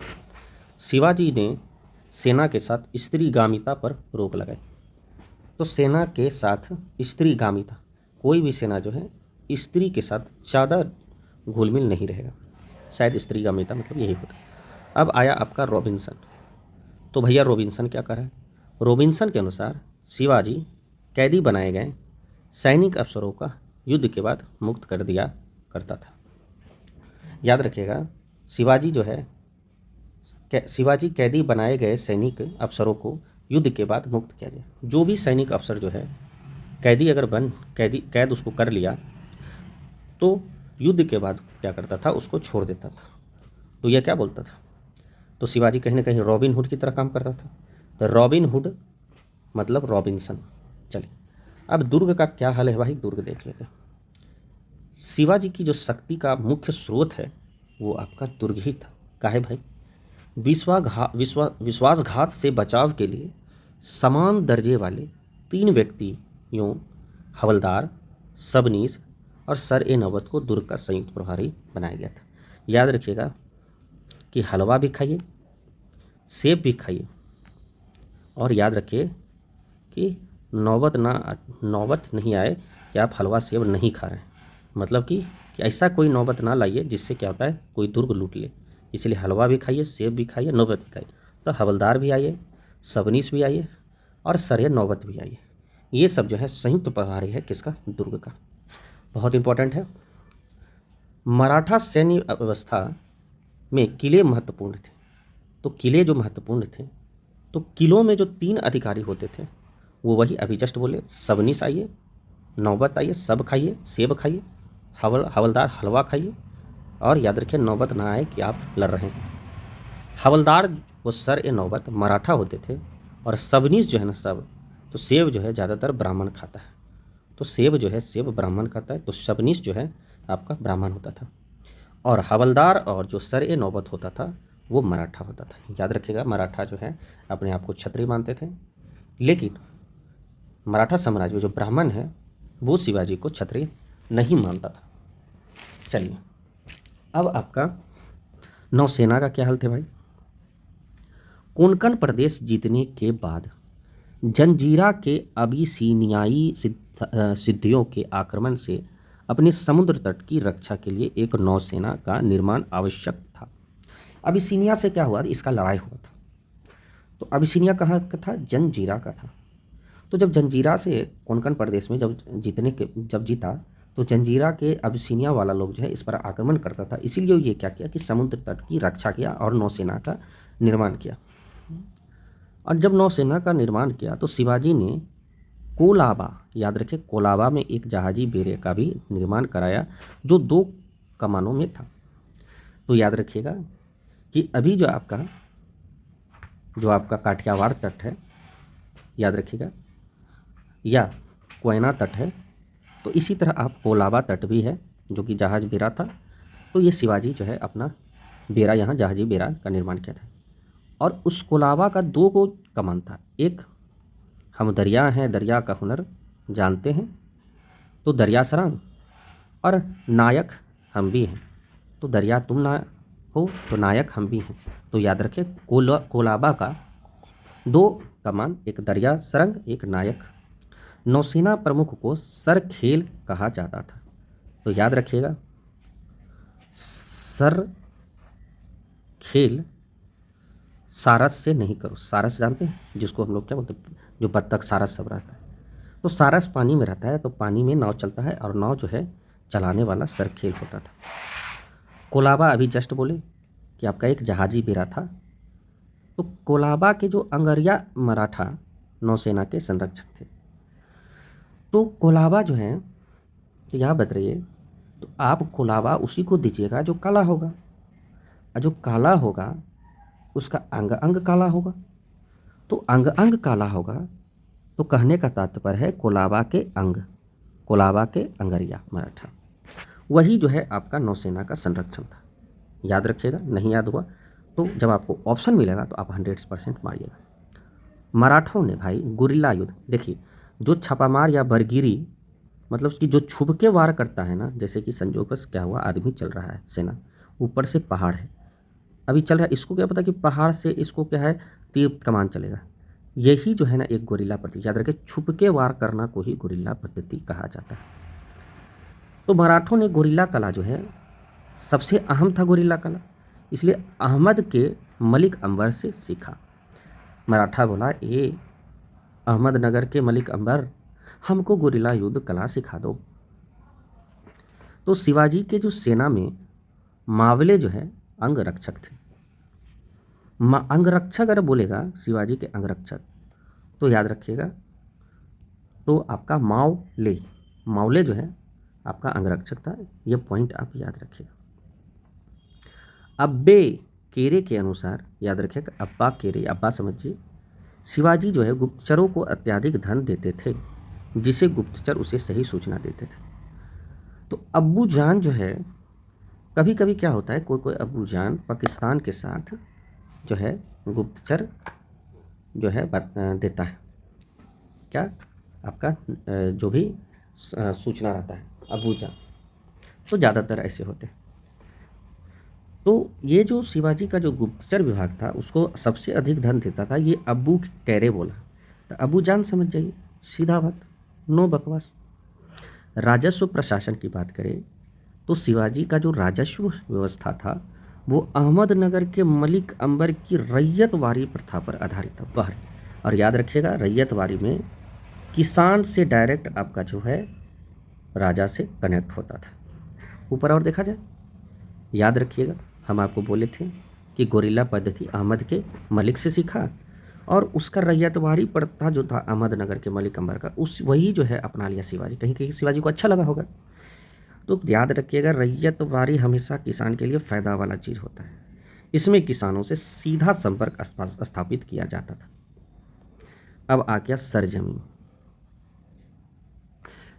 शिवाजी ने सेना के साथ स्त्रीगामिता पर रोक लगाई। तो सेना के साथ स्त्रीगामिता, कोई भी सेना जो है स्त्री के साथ ज़्यादा घुल-मिल नहीं रहेगा, शायद स्त्रीगामिता मतलब यही होता है। अब आया आपका रॉबिन्सन। तो भैया रॉबिन्सन क्या कर रहा है, रॉबिन्सन के अनुसार शिवाजी कैदी बनाए गए सैनिक अफसरों का युद्ध के बाद मुक्त कर दिया करता था। याद रखिएगा, शिवाजी कैदी बनाए गए सैनिक अफसरों को युद्ध के बाद मुक्त किया जाए। जो भी सैनिक अफसर जो है कैदी अगर कैद उसको कर लिया तो युद्ध के बाद क्या करता था, उसको छोड़ देता था। तो यह क्या बोलता था? तो शिवाजी कहीं ना कहीं रॉबिन हुड की तरह काम करता था। तो रॉबिन हुड मतलब रॉबिन्सन। चलिए, अब दुर्ग का क्या हाल है भाई, दुर्ग देख लेते हैं। शिवाजी की जो शक्ति का मुख्य स्रोत है वो आपका दुर्ग ही था। काहे भाई? विश्वासघात से बचाव के लिए समान दर्जे वाले 3 व्यक्तियों हवलदार, सबनीस और सर ए नौबत को दुर्ग का संयुक्त प्रभारी बनाया गया था। याद रखिएगा कि हलवा भी खाइए, सेब भी खाइए, और याद रखिए कि नौबत नहीं आए कि आप हलवा सेब नहीं खा रहे हैं। मतलब कि ऐसा कोई नौबत ना लाइए जिससे क्या होता है, कोई दुर्ग लूट ले। इसलिए हलवा भी खाइए, सेब भी खाइए, नौबत भी खाइए। तो हवलदार भी आइए, सबनीस भी आइए और सर नौबत भी आइए। ये सब जो है संयुक्त प्रभारी है किसका? दुर्ग का। बहुत इंपॉर्टेंट है। मराठा सैन्य व्यवस्था में किले महत्वपूर्ण थे। तो किले जो महत्वपूर्ण थे, तो किलों में जो 3 अधिकारी होते थे वो वही अभी जस्ट बोले, सबनीस आइए, नौबत आइए, सब खाइए, सेब खाइए, हवलदार हलवा खाइए, और याद रखिए नौबत ना आए कि आप लड़ रहे हैं। हवलदार वो सर ए नौबत मराठा होते थे, और सबनीस जो है ना सब, तो सेब जो है ज़्यादातर ब्राह्मण खाता है। तो सेब जो है सेब ब्राह्मण खाता है, तो सबनीस जो है आपका ब्राह्मण होता था। और हवलदार और जो सर ए नौबत होता था वो मराठा होता था। याद रखिएगा, मराठा जो है अपने आप को क्षत्रिय मानते थे, लेकिन मराठा साम्राज्य में जो ब्राह्मण है वो शिवाजी को क्षत्रिय नहीं मानता था। चलिए, अब आपका नौसेना का क्या हाल थे भाई? कोंकण प्रदेश जीतने के बाद जंजीरा के अबिसिनियाई सिद्धियों के आक्रमण से अपने समुद्र तट की रक्षा के लिए एक नौसेना का निर्माण आवश्यक था। अबिसिनिया से क्या हुआ? इसका लड़ाई हुआ था। तो अबिसिनिया कहाँ का था? जंजीरा का था। तो जब जंजीरा से कोंकण प्रदेश में जब जीता, तो जंजीरा के अबिसिनिया वाला लोग जो है इस पर आक्रमण करता था। इसीलिए ये क्या किया कि समुद्र तट की रक्षा किया और नौसेना का निर्माण किया। और जब नौसेना का निर्माण किया तो शिवाजी ने कोलाबा, याद रखें कोलाबा में एक जहाजी बेड़े का भी निर्माण कराया जो 2 कमानों में था। तो याद रखिएगा कि अभी जो आपका काठियावाड़ तट है, याद रखिएगा, या कोयना तट है, तो इसी तरह आप कोलाबा तट भी है जो कि जहाज बेड़ा था। तो ये शिवाजी जो है अपना बेड़ा, यहाँ जहाजी बेड़ा का निर्माण किया था। और उस कोलाबा का 2 को कमान था। एक, हम दरिया हैं, दरिया का हुनर जानते हैं, तो दरिया सरांग, और नायक हम भी हैं, तो दरिया तुम ना हो तो नायक हम भी हैं। तो याद रखें कोलाबा का 2 कमान, एक दरिया सरंग, एक नायक। नौसेना प्रमुख को सर खेल कहा जाता था। तो याद रखिएगा, सर खेल सारस से नहीं करो। सारस जानते हैं, जिसको हम लोग क्या बोलते हैं, जो बत्तख सारस सब रहता है। तो सारस पानी में रहता है, तो पानी में नाव चलता है, और नाव जो है चलाने वाला सरखेल होता था। कोलाबा अभी जस्ट बोले कि आपका एक जहाजी बेड़ा था। तो कोलाबा के जो अंगरिया मराठा नौसेना के संरक्षक थे, तो कोलाबा जो है, तो यहाँ बत रही है, तो आप कोलाबा उसी को दीजिएगा जो काला होगा, और जो काला होगा उसका अंग अंग काला होगा। तो अंग अंग काला होगा, तो कहने का तात्पर्य है कोलाबा के अंग, कोलाबा के अंगरिया मराठा, वही जो है आपका नौसेना का संरक्षण था। याद रखिएगा, नहीं याद हुआ तो जब आपको ऑप्शन मिलेगा तो आप 100% मारिएगा। मराठों ने भाई गुरिल्ला युद्ध, देखिए जो छापामार या बरगिरी, मतलब कि जो छुप के वार करता है ना, जैसे कि संजोगवश क्या हुआ, आदमी चल रहा है सेना, ऊपर से पहाड़ है, अभी चल रहा है, इसको क्या पता कि पहाड़ से इसको क्या है तीर कमान चलेगा। यही जो है ना एक गोरिल्ला पद्धति, याद रखें, छुप के वार करना को ही गोरिल्ला पद्धति कहा जाता है। तो मराठों ने गोरिल्ला कला जो है सबसे अहम था गोरिल्ला कला, इसलिए अहमद के मलिक अंबर से सीखा। मराठा बोला, ए अहमदनगर के मलिक अंबर, हमको गोरिल्ला युद्ध कला सिखा दो। तो शिवाजी के जो सेना में मावले जो है अंगरक्षक थे। अंगरक्षक अगर बोलेगा शिवाजी के अंगरक्षक, तो याद रखिएगा, तो आपका मावले जो है आपका अंगरक्षक था। ये पॉइंट आप याद रखिएगा। अब्बे केरे के अनुसार, याद रखिएगा, अब्बा केरे, अब्बा समझिए, शिवाजी जो है गुप्तचरों को अत्यधिक धन देते थे, जिसे गुप्तचर उसे सही सूचना देते थे। तो अब्बू जान जो है, कभी कभी क्या होता है, कोई कोई अब्बू जान पाकिस्तान के साथ जो है गुप्तचर जो है देता है, क्या आपका जो भी सूचना रहता है अब्बू जान, तो ज़्यादातर ऐसे होते हैं। तो ये जो शिवाजी का जो गुप्तचर विभाग था उसको सबसे अधिक धन देता था ये अब्बू कैरे बोला, तो अब्बू जान समझ जाइए, सीधा बात, नो बकवास। राजस्व प्रशासन की बात करें तो शिवाजी का जो राजस्व व्यवस्था था वो अहमदनगर के मलिक अंबर की रैयतवारी प्रथा पर आधारित था, बाहर। और याद रखिएगा, रैयतवारी में किसान से डायरेक्ट आपका जो है राजा से कनेक्ट होता था। ऊपर और देखा जाए, याद रखिएगा, हम आपको बोले थे कि गोरिल्ला पद्धति अहमद के मलिक से सीखा, और उसका रैयतवारी प्रथा जो था अहमदनगर के मलिक अंबर का, उस वही जो है अपना लिया शिवाजी। कहीं कहीं शिवाजी को अच्छा लगा होगा। तो याद रखिएगा, रैयतवारी हमेशा किसान के लिए फ़ायदा वाला चीज़ होता है। इसमें किसानों से सीधा संपर्क स्थापित किया जाता था। अब आ गया सरजमी।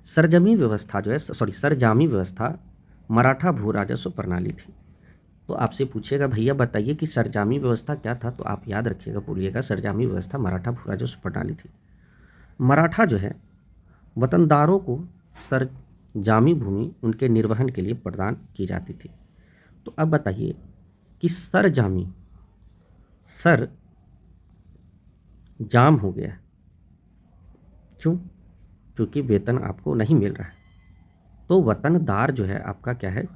सरजमी व्यवस्था जो है, सरजामी व्यवस्था मराठा भू राजस्व प्रणाली थी। तो आपसे पूछेगा भैया बताइए कि सरजामी व्यवस्था क्या था, तो आप याद रखिएगा, बोलिएगा सरजामी व्यवस्था मराठा भू राजस्व प्रणाली थी। मराठा जो है वतनदारों को सरजामी भूमि उनके निर्वहन के लिए प्रदान की जाती थी। तो अब बताइए कि सरजामी, सर जाम हो गया, क्यों? क्योंकि वेतन आपको नहीं मिल रहा है। तो वतनदार जो है आपका क्या है,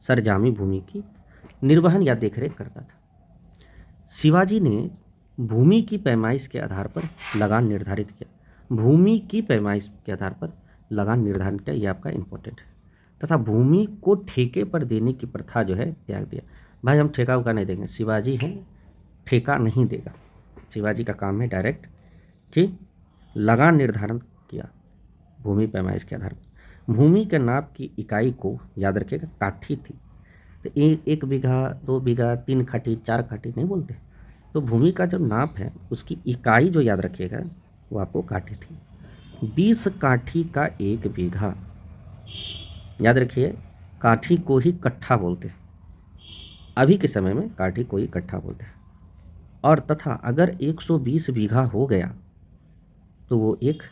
सरजामी भूमि की निर्वहन या देखरेख करता था। शिवाजी ने भूमि की पैमाइश के आधार पर लगान निर्धारित किया, भूमि की पैमाइश के आधार पर लगान निर्धारण किया, ये आपका इम्पोर्टेंट है। तथा भूमि को ठेके पर देने की प्रथा जो है त्याग दिया। भाई हम ठेका उका नहीं देंगे, शिवाजी है ठेका नहीं देगा। शिवाजी का काम है डायरेक्ट कि लगान निर्धारण किया भूमि पैमाइश के आधार पर। भूमि के नाप की इकाई को याद रखिएगा, काठी थी। तो एक बीघा, 2 बीघा, 3 खाटी, 4 खाटी नहीं बोलते। तो भूमि का जो नाप है उसकी इकाई जो याद रखिएगा वो आपको काठी थी। 20 काठी का 1 बीघा, याद रखिए, काठी को ही कट्ठा बोलते हैं। अभी के समय में काठी को ही कट्ठा बोलते हैं। और तथा अगर 120 बीघा हो गया तो वो एक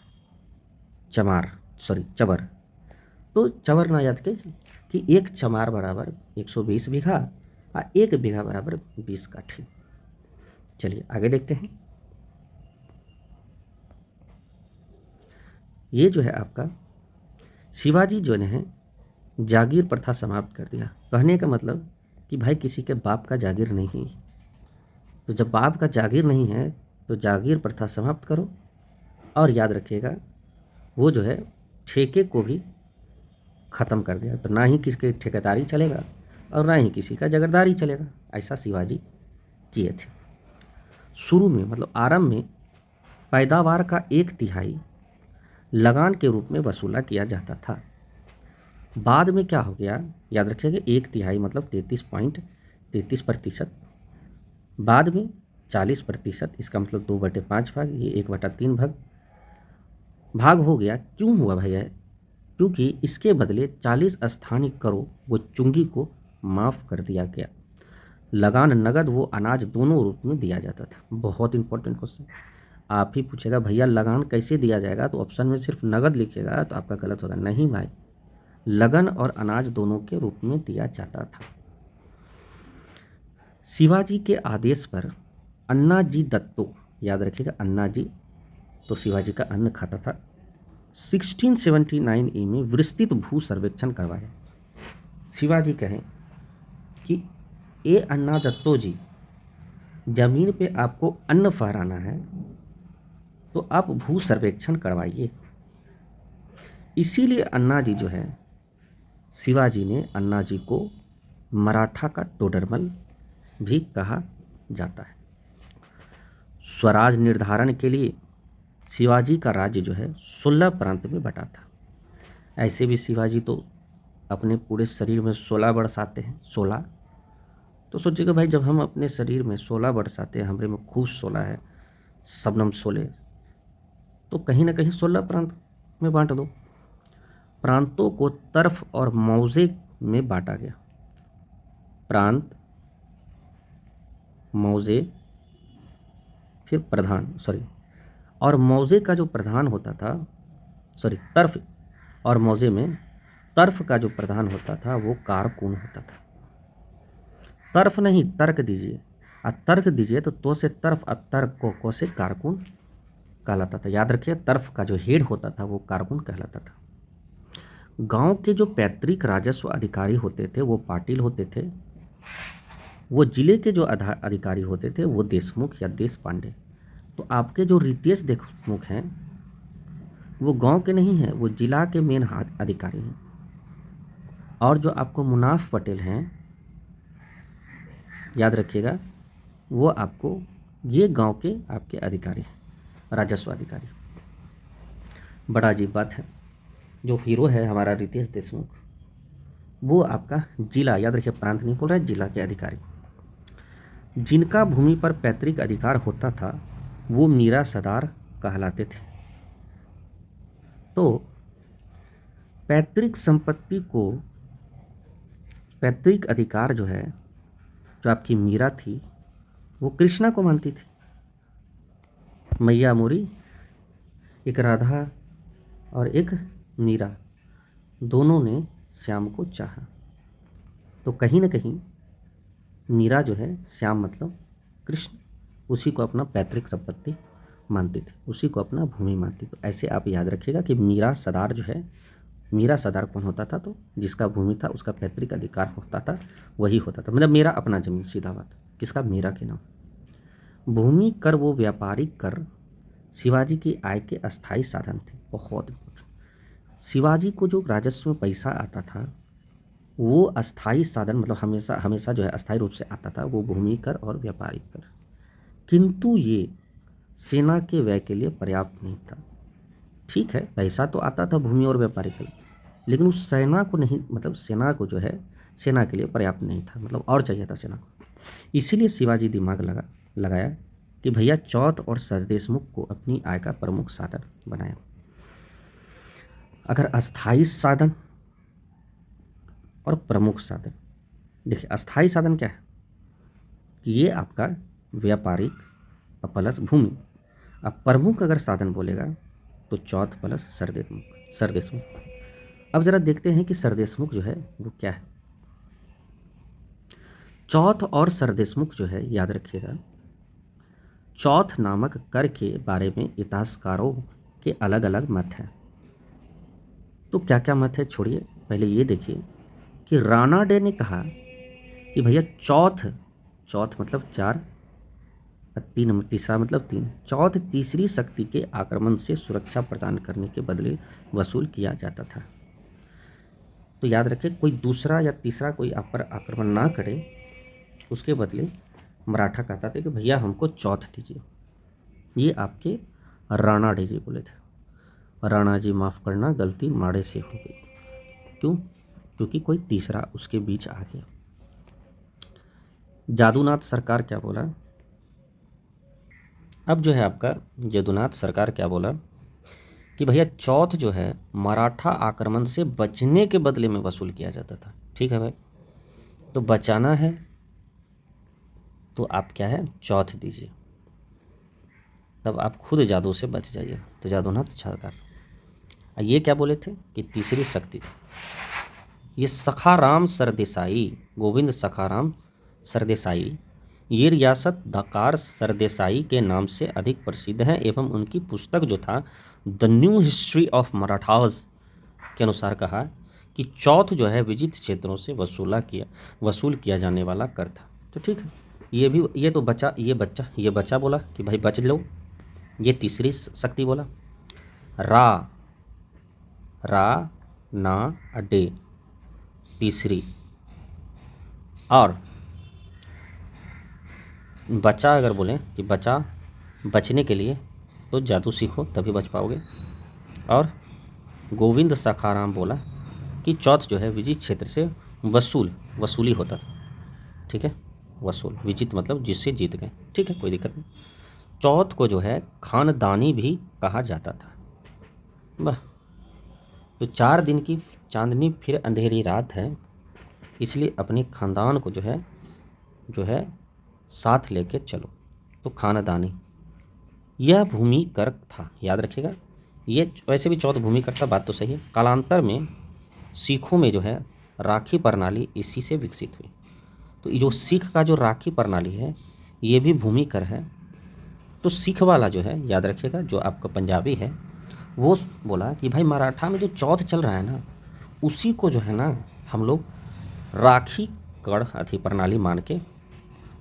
चवर। तो चवर ना याद कीजिए कि एक चमार बराबर 120 बीघा और 1 बीघा बराबर 20 काठी। चलिए आगे देखते हैं। ये जो है आपका शिवाजी जो है जागीर प्रथा समाप्त कर दिया। कहने का मतलब कि भाई किसी के बाप का जागीर नहीं, तो जब बाप का जागीर नहीं है तो जागीर प्रथा समाप्त करो। और याद रखिएगा वो जो है ठेके को भी ख़त्म कर दिया। तो ना ही किसी की ठेकेदारी चलेगा और ना ही किसी का जागीरदारी चलेगा, ऐसा शिवाजी किए थे। शुरू में मतलब आरंभ में पैदावार का 1/3 लगान के रूप में वसूला किया जाता था। बाद में क्या हो गया, याद रखिएगा, 1/3 मतलब 33.33%। बाद में 40%, इसका मतलब 2/5 भाग, ये 1/3 भाग हो गया। क्यों हुआ भैया? क्योंकि इसके बदले 40 स्थानीय करों वो चुंगी को माफ़ कर दिया गया। लगान नगद वो अनाज दोनों रूप में दिया जाता था। बहुत इंपॉर्टेंट क्वेश्चन। आप ही पूछेगा भैया लगान कैसे दिया जाएगा, तो ऑप्शन में सिर्फ नगद लिखेगा तो आपका गलत होगा। नहीं भाई, लगन और अनाज दोनों के रूप में दिया जाता था। शिवाजी के आदेश पर अन्नाजी दत्तो, याद रखिएगा अन्नाजी, तो शिवाजी का अन्न खाता था। 1679 ई में विस्तृत भू सर्वेक्षण करवाया। शिवाजी कहें कि ए अन्ना दत्तो जी, जमीन पे आपको अन्न फहराना है तो आप भू सर्वेक्षण करवाइए। इसीलिए अन्ना जी जो है, शिवाजी ने अन्ना जी को मराठा का टोडरमल भी कहा जाता है। स्वराज निर्धारण के लिए शिवाजी का राज्य जो है 16 प्रांत में बटा था। ऐसे भी शिवाजी तो अपने पूरे शरीर में 16 बरसाते हैं, 16। तो सोचिएगा भाई, जब हम अपने शरीर में 16 वर्ष आते हैं, हमरे में खूब 16 है, शबनम 16, तो कहीं ना कहीं 16 प्रांत में बांट दो। प्रांतों को तर्फ और मौजे में बांटा गया। प्रांत, मौजे, फिर प्रधान, और मौजे का जो प्रधान होता था, तर्फ और मौजे में तर्फ का जो प्रधान होता था वो कारकुन होता था। तर्फ नहीं, तर्क दीजिए, तर्क दीजिए तो से तर्फ, तर्क को से कारकुन कहलाता था। याद रखिए, तर्फ का जो हेड होता था वो कारकुन कहलाता था। गांव के जो पैतृक राजस्व अधिकारी होते थे वो पाटिल होते थे। वो जिले के जो अधिकारी होते थे वो देशमुख या देश पांडे। तो आपके जो रितेश देशमुख हैं वो गांव के नहीं हैं, वो जिला के मेन अधिकारी हैं। और जो आपको मुनाफ पटेल हैं, याद रखिएगा, वो आपको ये गांव के आपके अधिकारी हैं, राजस्व अधिकारी। बड़ा अजीब बात है, जो हीरो है हमारा रितेश देशमुख, वो आपका जिला, याद रखिए प्रांत नहीं बोल रहा है, जिला के अधिकारी। जिनका भूमि पर पैतृक अधिकार होता था वो मीरा सदार कहलाते थे। तो पैतृक संपत्ति को, पैतृक अधिकार जो है, जो आपकी मीरा थी वो कृष्णा को मानती थी। मैया मोरी, एक राधा और एक मीरा, दोनों ने श्याम को चाहा। तो कहीं ना कहीं मीरा जो है, श्याम मतलब कृष्ण, उसी को अपना पैतृक संपत्ति मानती थी, उसी को अपना भूमि मानती। तो ऐसे आप याद रखिएगा कि मीरा सदार जो है, मीरा सदार कौन होता था, तो जिसका भूमि था उसका पैतृक अधिकार होता था, वही होता था, मतलब मेरा अपना जमीन, सीधा बात, किसका, मीरा के नाम। भूमि कर वो व्यापारिक कर शिवाजी की आय के अस्थाई साधन थे। बहुत शिवाजी को जो राजस्व में पैसा आता था वो अस्थाई साधन, मतलब हमेशा हमेशा जो है अस्थाई रूप से आता था, वो भूमि कर और व्यापारिक कर। किंतु ये सेना के व्यय के लिए पर्याप्त नहीं था। ठीक है, पैसा तो आता था भूमि और व्यापारिक के लिए, लेकिन उस सेना को नहीं, मतलब सेना को जो है, सेना के लिए पर्याप्त नहीं था, मतलब और चाहिए था सेना को। इसीलिए शिवाजी दिमाग लगाया कि भैया चौथ और सरदेशमुख को अपनी आय का प्रमुख साधन बनाया। अगर अस्थाई साधन और प्रमुख साधन, देखिए अस्थाई साधन क्या है कि ये आपका व्यापारिक प्लस भूमि। अब प्रमुख अगर साधन बोलेगा तो चौथ प्लस सरदेशमुख। अब जरा देखते हैं कि सरदेशमुख जो है वो क्या है। चौथ और सरदेशमुख जो है, याद रखिएगा, चौथ नामक कर के बारे में इतिहासकारों के अलग अलग मत हैं। तो क्या क्या मत है, छोड़िए, पहले ये देखिए कि राणा डे ने कहा कि भैया चौथ मतलब 4, 3 तीसरा मतलब 3, चौथ तीसरी शक्ति के आक्रमण से सुरक्षा प्रदान करने के बदले वसूल किया जाता था। तो याद रखें, कोई दूसरा या तीसरा कोई आप पर आक्रमण ना करे, उसके बदले मराठा कहता था कि भैया हमको चौथ दीजिए। ये आपके राणा डे जी बोले थे। राणा जी माफ़ करना, गलती माड़े से हो गई। क्यों? क्योंकि कोई तीसरा उसके बीच आ गया। जादूनाथ सरकार क्या बोला? अब जो है आपका जदुनाथ सरकार क्या बोला कि भैया चौथ जो है मराठा आक्रमण से बचने के बदले में वसूल किया जाता था। ठीक है भाई, तो बचाना है तो आप क्या है, चौथ दीजिए, तब आप खुद जादू से बच जाइए। तो जादूनाथ सरकार। ये क्या बोले थे कि तीसरी शक्ति थी। ये सखाराम सरदेसाई, गोविंद सखाराम सरदेसाई, ये रियासत दकार सरदेसाई के नाम से अधिक प्रसिद्ध है एवं उनकी पुस्तक जो था the new history of Marathas के अनुसार कहा कि चौथ जो है विजित क्षेत्रों से वसूल किया जाने वाला कर था। तो ठीक है, ये तो बचा, ये बच्चा बोला कि भाई बच लो। ये तीसरी शक्ति बोला, रा ना अडे तीसरी। और बचा अगर बोलें कि बचने के लिए तो जादू सीखो तभी बच पाओगे। और गोविंद सखाराम बोला कि चौथ जो है विजित क्षेत्र से वसूली होता था। ठीक है, वसूल, विजित मतलब जिससे जीत गए, ठीक है, कोई दिक्कत नहीं। चौथ को जो है खानदानी भी कहा जाता था। वाह। तो 4 दिन की चांदनी फिर अंधेरी रात है, इसलिए अपने खानदान को जो है साथ लेके चलो। तो खानदानी, यह भूमि कर था, याद रखिएगा। ये वैसे भी चौथ भूमि कर था, बात तो सही है। कालांतर में सिखों में जो है राखी प्रणाली इसी से विकसित हुई। तो ये जो सिख का जो राखी प्रणाली है ये भी भूमि कर है। तो सिख वाला जो है याद रखिएगा, जो आपका पंजाबी है वो बोला कि भाई मराठा में जो चौथ चल रहा है ना, उसी को जो है ना हम लोग राखी कर अथी प्रणाली मान के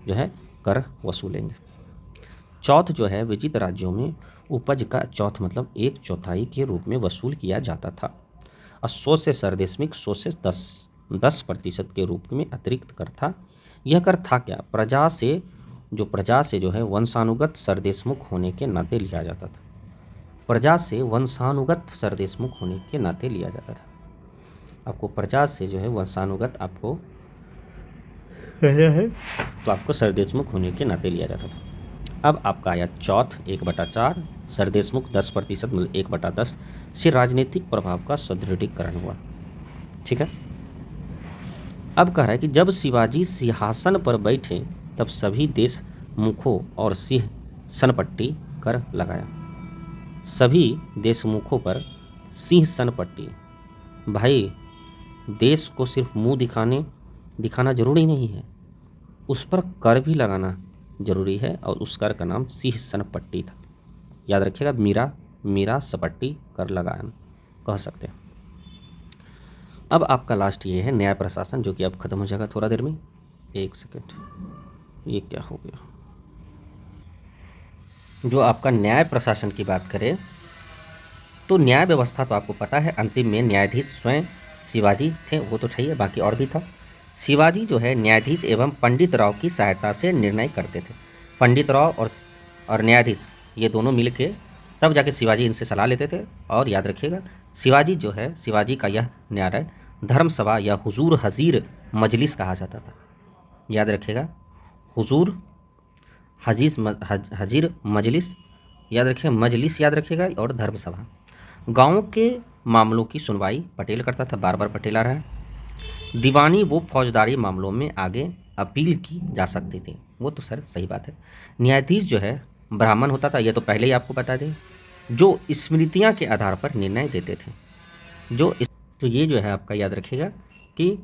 जो है कर वसूलेंगे। चौथ जो है विजित राज्यों में उपज का चौथ मतलब 1/4 के रूप में वसूल किया जाता था। और 100 से सरदेशमिक 100 से 10% के रूप में अतिरिक्त कर था। यह कर था क्या, प्रजा से जो है वंशानुगत सरदेशमुख होने के नाते लिया जाता था। प्रजा से वंशानुगत सरदेशमुख होने के नाते लिया जाता था। आपको प्रजा से जो है वंशानुगत आपको है तो आपको सरदेशमुख होने के नाते लिया जाता था। अब आपका आया चौथ 1/4, सरदेशमुख 10% मतलब 1/10 से राजनीतिक प्रभाव का सुदृढ़ीकरण हुआ, ठीक है। अब कह रहा है कि जब शिवाजी सिंहासन पर बैठे तब सभी देश मुखों और सिंह सनपट्टी कर लगाया। सभी देशमुखों पर सिंह सनपट्टी, भाई देश को सिर्फ मुंह दिखाना जरूरी नहीं है, उस पर कर भी लगाना जरूरी है। और उस कर का नाम सिंह सनपट्टी था, याद रखिएगा। मीरा सपट्टी कर लगाना कह सकते हैं। अब आपका लास्ट ये है न्याय प्रशासन, जो कि अब खत्म हो जाएगा थोड़ा देर में। एक सेकेंड, ये क्या हो गया। जो आपका न्याय प्रशासन की बात करें तो न्याय व्यवस्था तो आपको पता है, अंतिम में न्यायाधीश स्वयं शिवाजी थे, वो तो चाहिए, बाकी और भी था। शिवाजी जो है न्यायाधीश एवं पंडित राव की सहायता से निर्णय करते थे। पंडित राव और न्यायाधीश ये दोनों मिल के तब जाके शिवाजी इनसे सलाह लेते थे। और याद रखिएगा शिवाजी का यह न्यायालय धर्मसभा या हुजूर हजीर मजलिस कहा जाता था। याद रखिएगा, हुजूर हजीर मजलिस याद रखिएगा, मजलिस याद रखिएगा, और धर्मसभा। गाँव के मामलों की सुनवाई पटेल करता था, बार बार पटेल आ रहा है। दीवानी वो फौजदारी मामलों में आगे अपील की जा सकती थी, वो तो सर सही बात है। न्यायाधीश जो है ब्राह्मण होता था, ये तो पहले ही आपको बता दें, जो स्मृतियां के आधार पर निर्णय देते थे। तो ये जो है आपका याद रखिएगा कि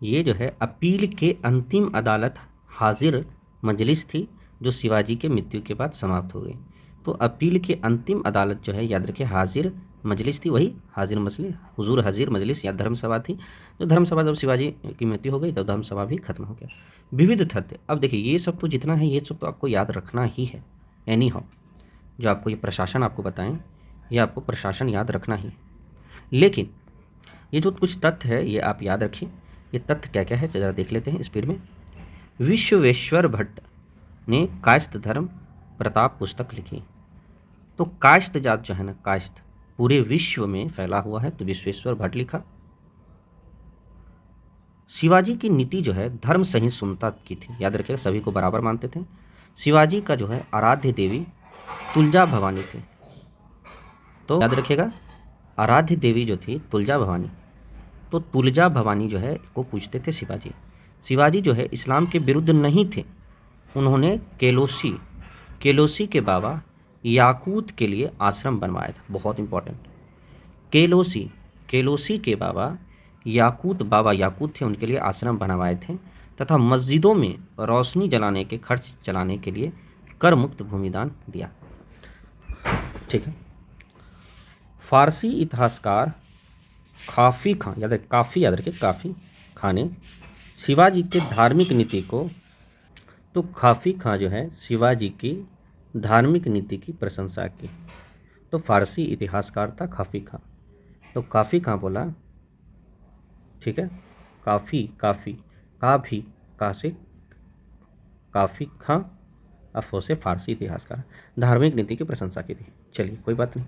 ये जो है अपील के अंतिम अदालत हाजिर मजलिस थी, जो शिवाजी के मृत्यु के बाद समाप्त हो गई। तो अपील के अंतिम अदालत जो है याद रखिए हाजिर मजलिस थी, वही हाजिर मजलिस, हुजूर हाजिर मजलिस या धर्मसभा थी। जो धर्मसभा जब शिवाजी की मृत्यु हो गई तो धर्मसभा भी खत्म हो गया। विविध तथ्य, अब देखिए ये सब तो जितना है ये सब तो आपको याद रखना ही है, एनी हाउ। जो आपको ये प्रशासन आपको बताएं, ये आपको प्रशासन याद रखना ही। लेकिन ये जो कुछ तथ्य है ये आप याद रखिए। ये तथ्य क्या क्या है ज़रा देख लेते हैं स्पीड में। विश्वेश्वर भट्ट ने कायस्थ धर्म प्रताप पुस्तक लिखी। तो कायस्थ जात जो है ना, कायस्थ पूरे विश्व में फैला हुआ है, तो विश्वेश्वर भट्ट लिखा। शिवाजी की नीति जो है धर्म सहिष्णुता की थी, याद रखिएगा, सभी को बराबर मानते थे। शिवाजी का जो है आराध्य देवी तुलजा भवानी थी। तो याद रखिएगा आराध्य देवी जो थी तुलजा भवानी, तो तुलजा भवानी जो है को पूछते थे शिवाजी। शिवाजी जो है इस्लाम के विरुद्ध नहीं थे। उन्होंने केलोसी के बाबा याकूत के लिए आश्रम बनवाया था, बहुत इंपॉर्टेंट। केलोसी के बाबा याकूत थे, उनके लिए आश्रम बनवाए थे, तथा मस्जिदों में रोशनी जलाने के खर्च चलाने के लिए कर मुक्त भूमिदान दिया, ठीक है। फारसी इतिहासकार काफ़ी खां ने शिवाजी के धार्मिक नीति को, तो काफ़ी खां जो है शिवाजी की धार्मिक नीति की प्रशंसा की। तो फारसी इतिहासकार था काफ़ी खां, तो काफ़ी खां बोला, ठीक है, काफ़ी खां अफो से फारसी इतिहासकार, धार्मिक नीति की प्रशंसा की थी। चलिए कोई बात नहीं,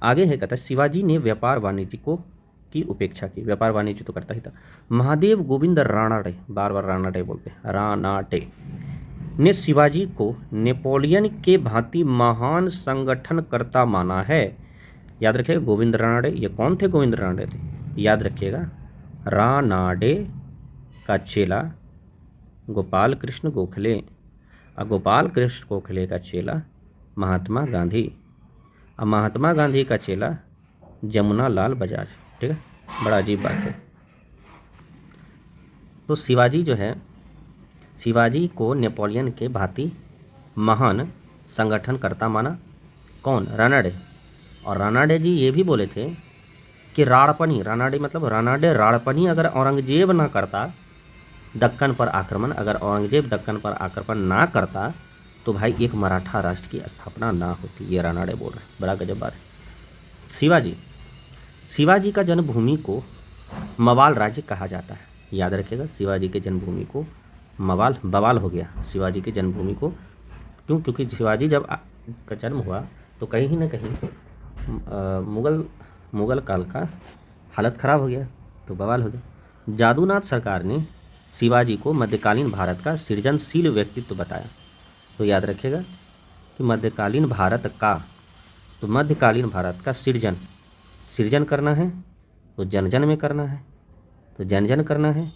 आगे है कहता है शिवाजी ने व्यापार वाणिज्य को की उपेक्षा की। व्यापार वाणिज्य तो करता ही था। महादेव गोविंद राणाडे, बार बार राणाडे बोलते हैं, राणाडे ने शिवाजी को नेपोलियन के भांति महान संगठनकर्ता माना है। याद रखिएगा गोविंद राणाडे, ये कौन थे? गोविंद राणाडे थे। याद रखिएगा राणाडे का चेला गोपाल कृष्ण गोखले, और गोपाल कृष्ण गोखले का चेला महात्मा गांधी, और महात्मा गांधी का चेला जमुना लाल बजाज। ठीक है, बड़ा अजीब बात है। तो शिवाजी जो है, शिवाजी को नेपोलियन के भांति महान संगठनकर्ता माना। कौन? राणाडे। और राणाडे जी ये भी बोले थे कि राणपनी, राणाडे मतलब राणाडे, राणपनी अगर औरंगजेब ना करता दक्कन पर आक्रमण, अगर औरंगजेब दक्कन पर आक्रमण ना करता तो भाई एक मराठा राष्ट्र की स्थापना ना होती। ये राणाडे बोल रहे हैं, बड़ा गजब बात है। शिवाजी, शिवाजी का जन्मभूमि को मवाल राज्य कहा जाता है। याद रखिएगा शिवाजी के जन्मभूमि को मवाल, बवाल हो गया शिवाजी की जन्मभूमि को। क्यों? क्योंकि शिवाजी जब का जन्म हुआ तो कहीं ना कहीं मुगल काल का हालत ख़राब हो गया, तो बवाल हो गया। जादूनाथ सरकार ने शिवाजी को मध्यकालीन भारत का सृजनशील व्यक्तित्व बताया। तो याद रखिएगा कि मध्यकालीन भारत का, तो मध्यकालीन भारत का सृजन करना है तो जन जन में करना है, तो जन जन करना है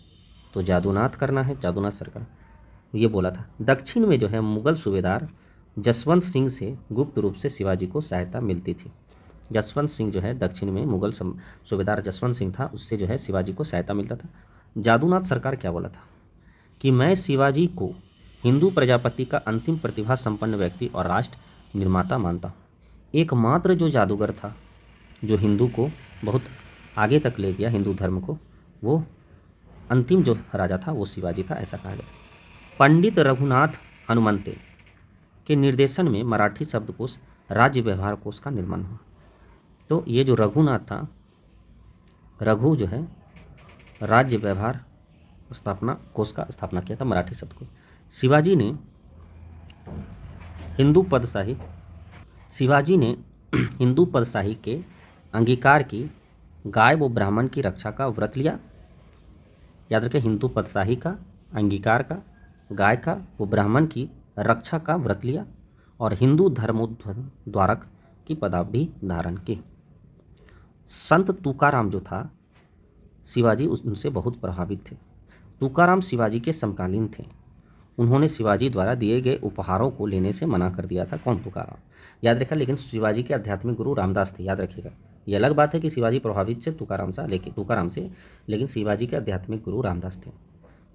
तो जादूनाथ करना है, जादूनाथ सरकार ये बोला था। दक्षिण में जो है मुगल सूबेदार जसवंत सिंह से गुप्त रूप से शिवाजी को सहायता मिलती थी। जसवंत सिंह जो है दक्षिण में मुगल सूबेदार जसवंत सिंह था, उससे जो है शिवाजी को सहायता मिलता था। जादूनाथ सरकार क्या बोला था कि मैं शिवाजी को हिंदू प्रजापति का अंतिम प्रतिभा संपन्न व्यक्ति और राष्ट्र निर्माता मानता हूँ। एकमात्र जो जादूगर था जो हिंदू को बहुत आगे तक ले गया, हिंदू धर्म को, वो अंतिम जो राजा था वो शिवाजी था, ऐसा कहा गया। पंडित रघुनाथ हनुमंते के निर्देशन में मराठी शब्दकोश राज्य व्यवहार कोश का निर्माण हुआ। तो ये जो रघुनाथ था, रघु जो है राज्य व्यवहार स्थापना कोश का स्थापना किया था, मराठी शब्दकोश। शिवाजी ने हिंदू पदशाही के अंगीकार की गाय व ब्राह्मण की रक्षा का व्रत लिया। याद रखें, हिंदू पदशाही का अंगीकार का, गाय का वो ब्राह्मण की रक्षा का व्रत लिया और हिंदू धर्मोद्धारक की पदावधि धारण की। संत तुकाराम जो था, शिवाजी उनसे बहुत प्रभावित थे। तुकाराम शिवाजी के समकालीन थे। उन्होंने शिवाजी द्वारा दिए गए उपहारों को लेने से मना कर दिया था। कौन? तुकाराम। याद रखा, लेकिन शिवाजी के आध्यात्मिक गुरु रामदास थे। याद रखिएगा, ये अलग बात है कि शिवाजी प्रभावित से तुकाराम से, लेकिन शिवाजी के आध्यात्मिक गुरु रामदास थे।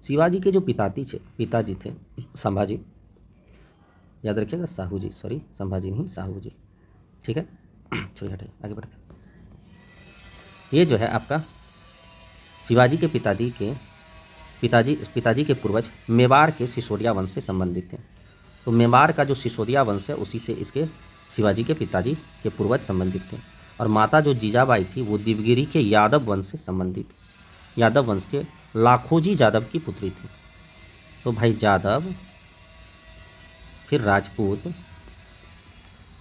शिवाजी के जो पिताजी थे संभाजी, याद रखिएगा साहू जी, सॉरी संभाजी नहीं साहू जी। ठीक है, चलिए हटाइए, आगे बढ़ते हैं। ये जो है आपका शिवाजी के पिताजी के पूर्वज मेवाड़ के सिसोदिया वंश से संबंधित थे। तो मेवाड़ का जो सिसोदिया वंश है उसी से इसके शिवाजी के पिताजी के पूर्वज संबंधित थे। और माता जो जीजाबाई थी वो देवगिरी के यादव वंश से संबंधित, यादव वंश के लाखोजी यादव की पुत्री थी। तो भाई यादव फिर राजपूत,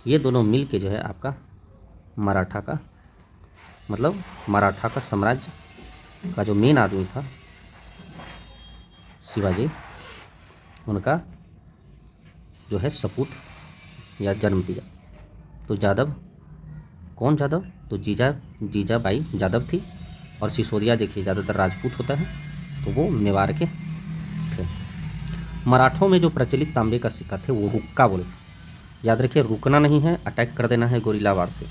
ये दोनों मिल के जो है आपका मराठा का साम्राज्य का जो मेन आदमी था शिवाजी, उनका जो है सपूत या जन्म दिया। तो यादव, कौन यादव? तो जीजाबाई यादव थी। और सिसोदिया देखिए ज़्यादातर राजपूत होता है, तो वो मेवाड़ के थे। मराठों में जो प्रचलित तांबे का सिक्का थे वो रुक्का बोले थे। याद रखिए, रुकना नहीं है, अटैक कर देना है गोरिल्ला वार से।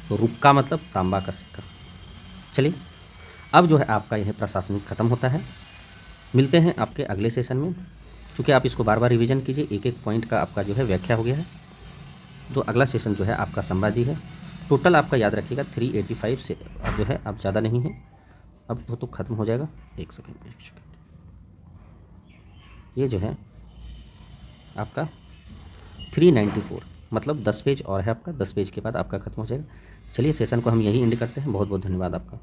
तो रुक्का मतलब तांबा का सिक्का। चलिए, अब जो है आपका यह प्रशासनिक खत्म होता है। मिलते हैं आपके अगले सेशन में। चूँकि आप इसको बार बार रिवीजन कीजिए, एक एक पॉइंट का आपका जो है व्याख्या हो गया है। जो अगला सेशन जो है आपका संभाजी है। टोटल आपका याद रखिएगा 385 से अब जो है अब ज़्यादा नहीं है, अब तो ख़त्म हो जाएगा। एक सेकेंड, ये जो है आपका 394, मतलब 10 पेज और है आपका। 10 पेज के बाद आपका खत्म हो जाएगा। चलिए, सेशन को हम यही एंड करते हैं। बहुत बहुत धन्यवाद आपका।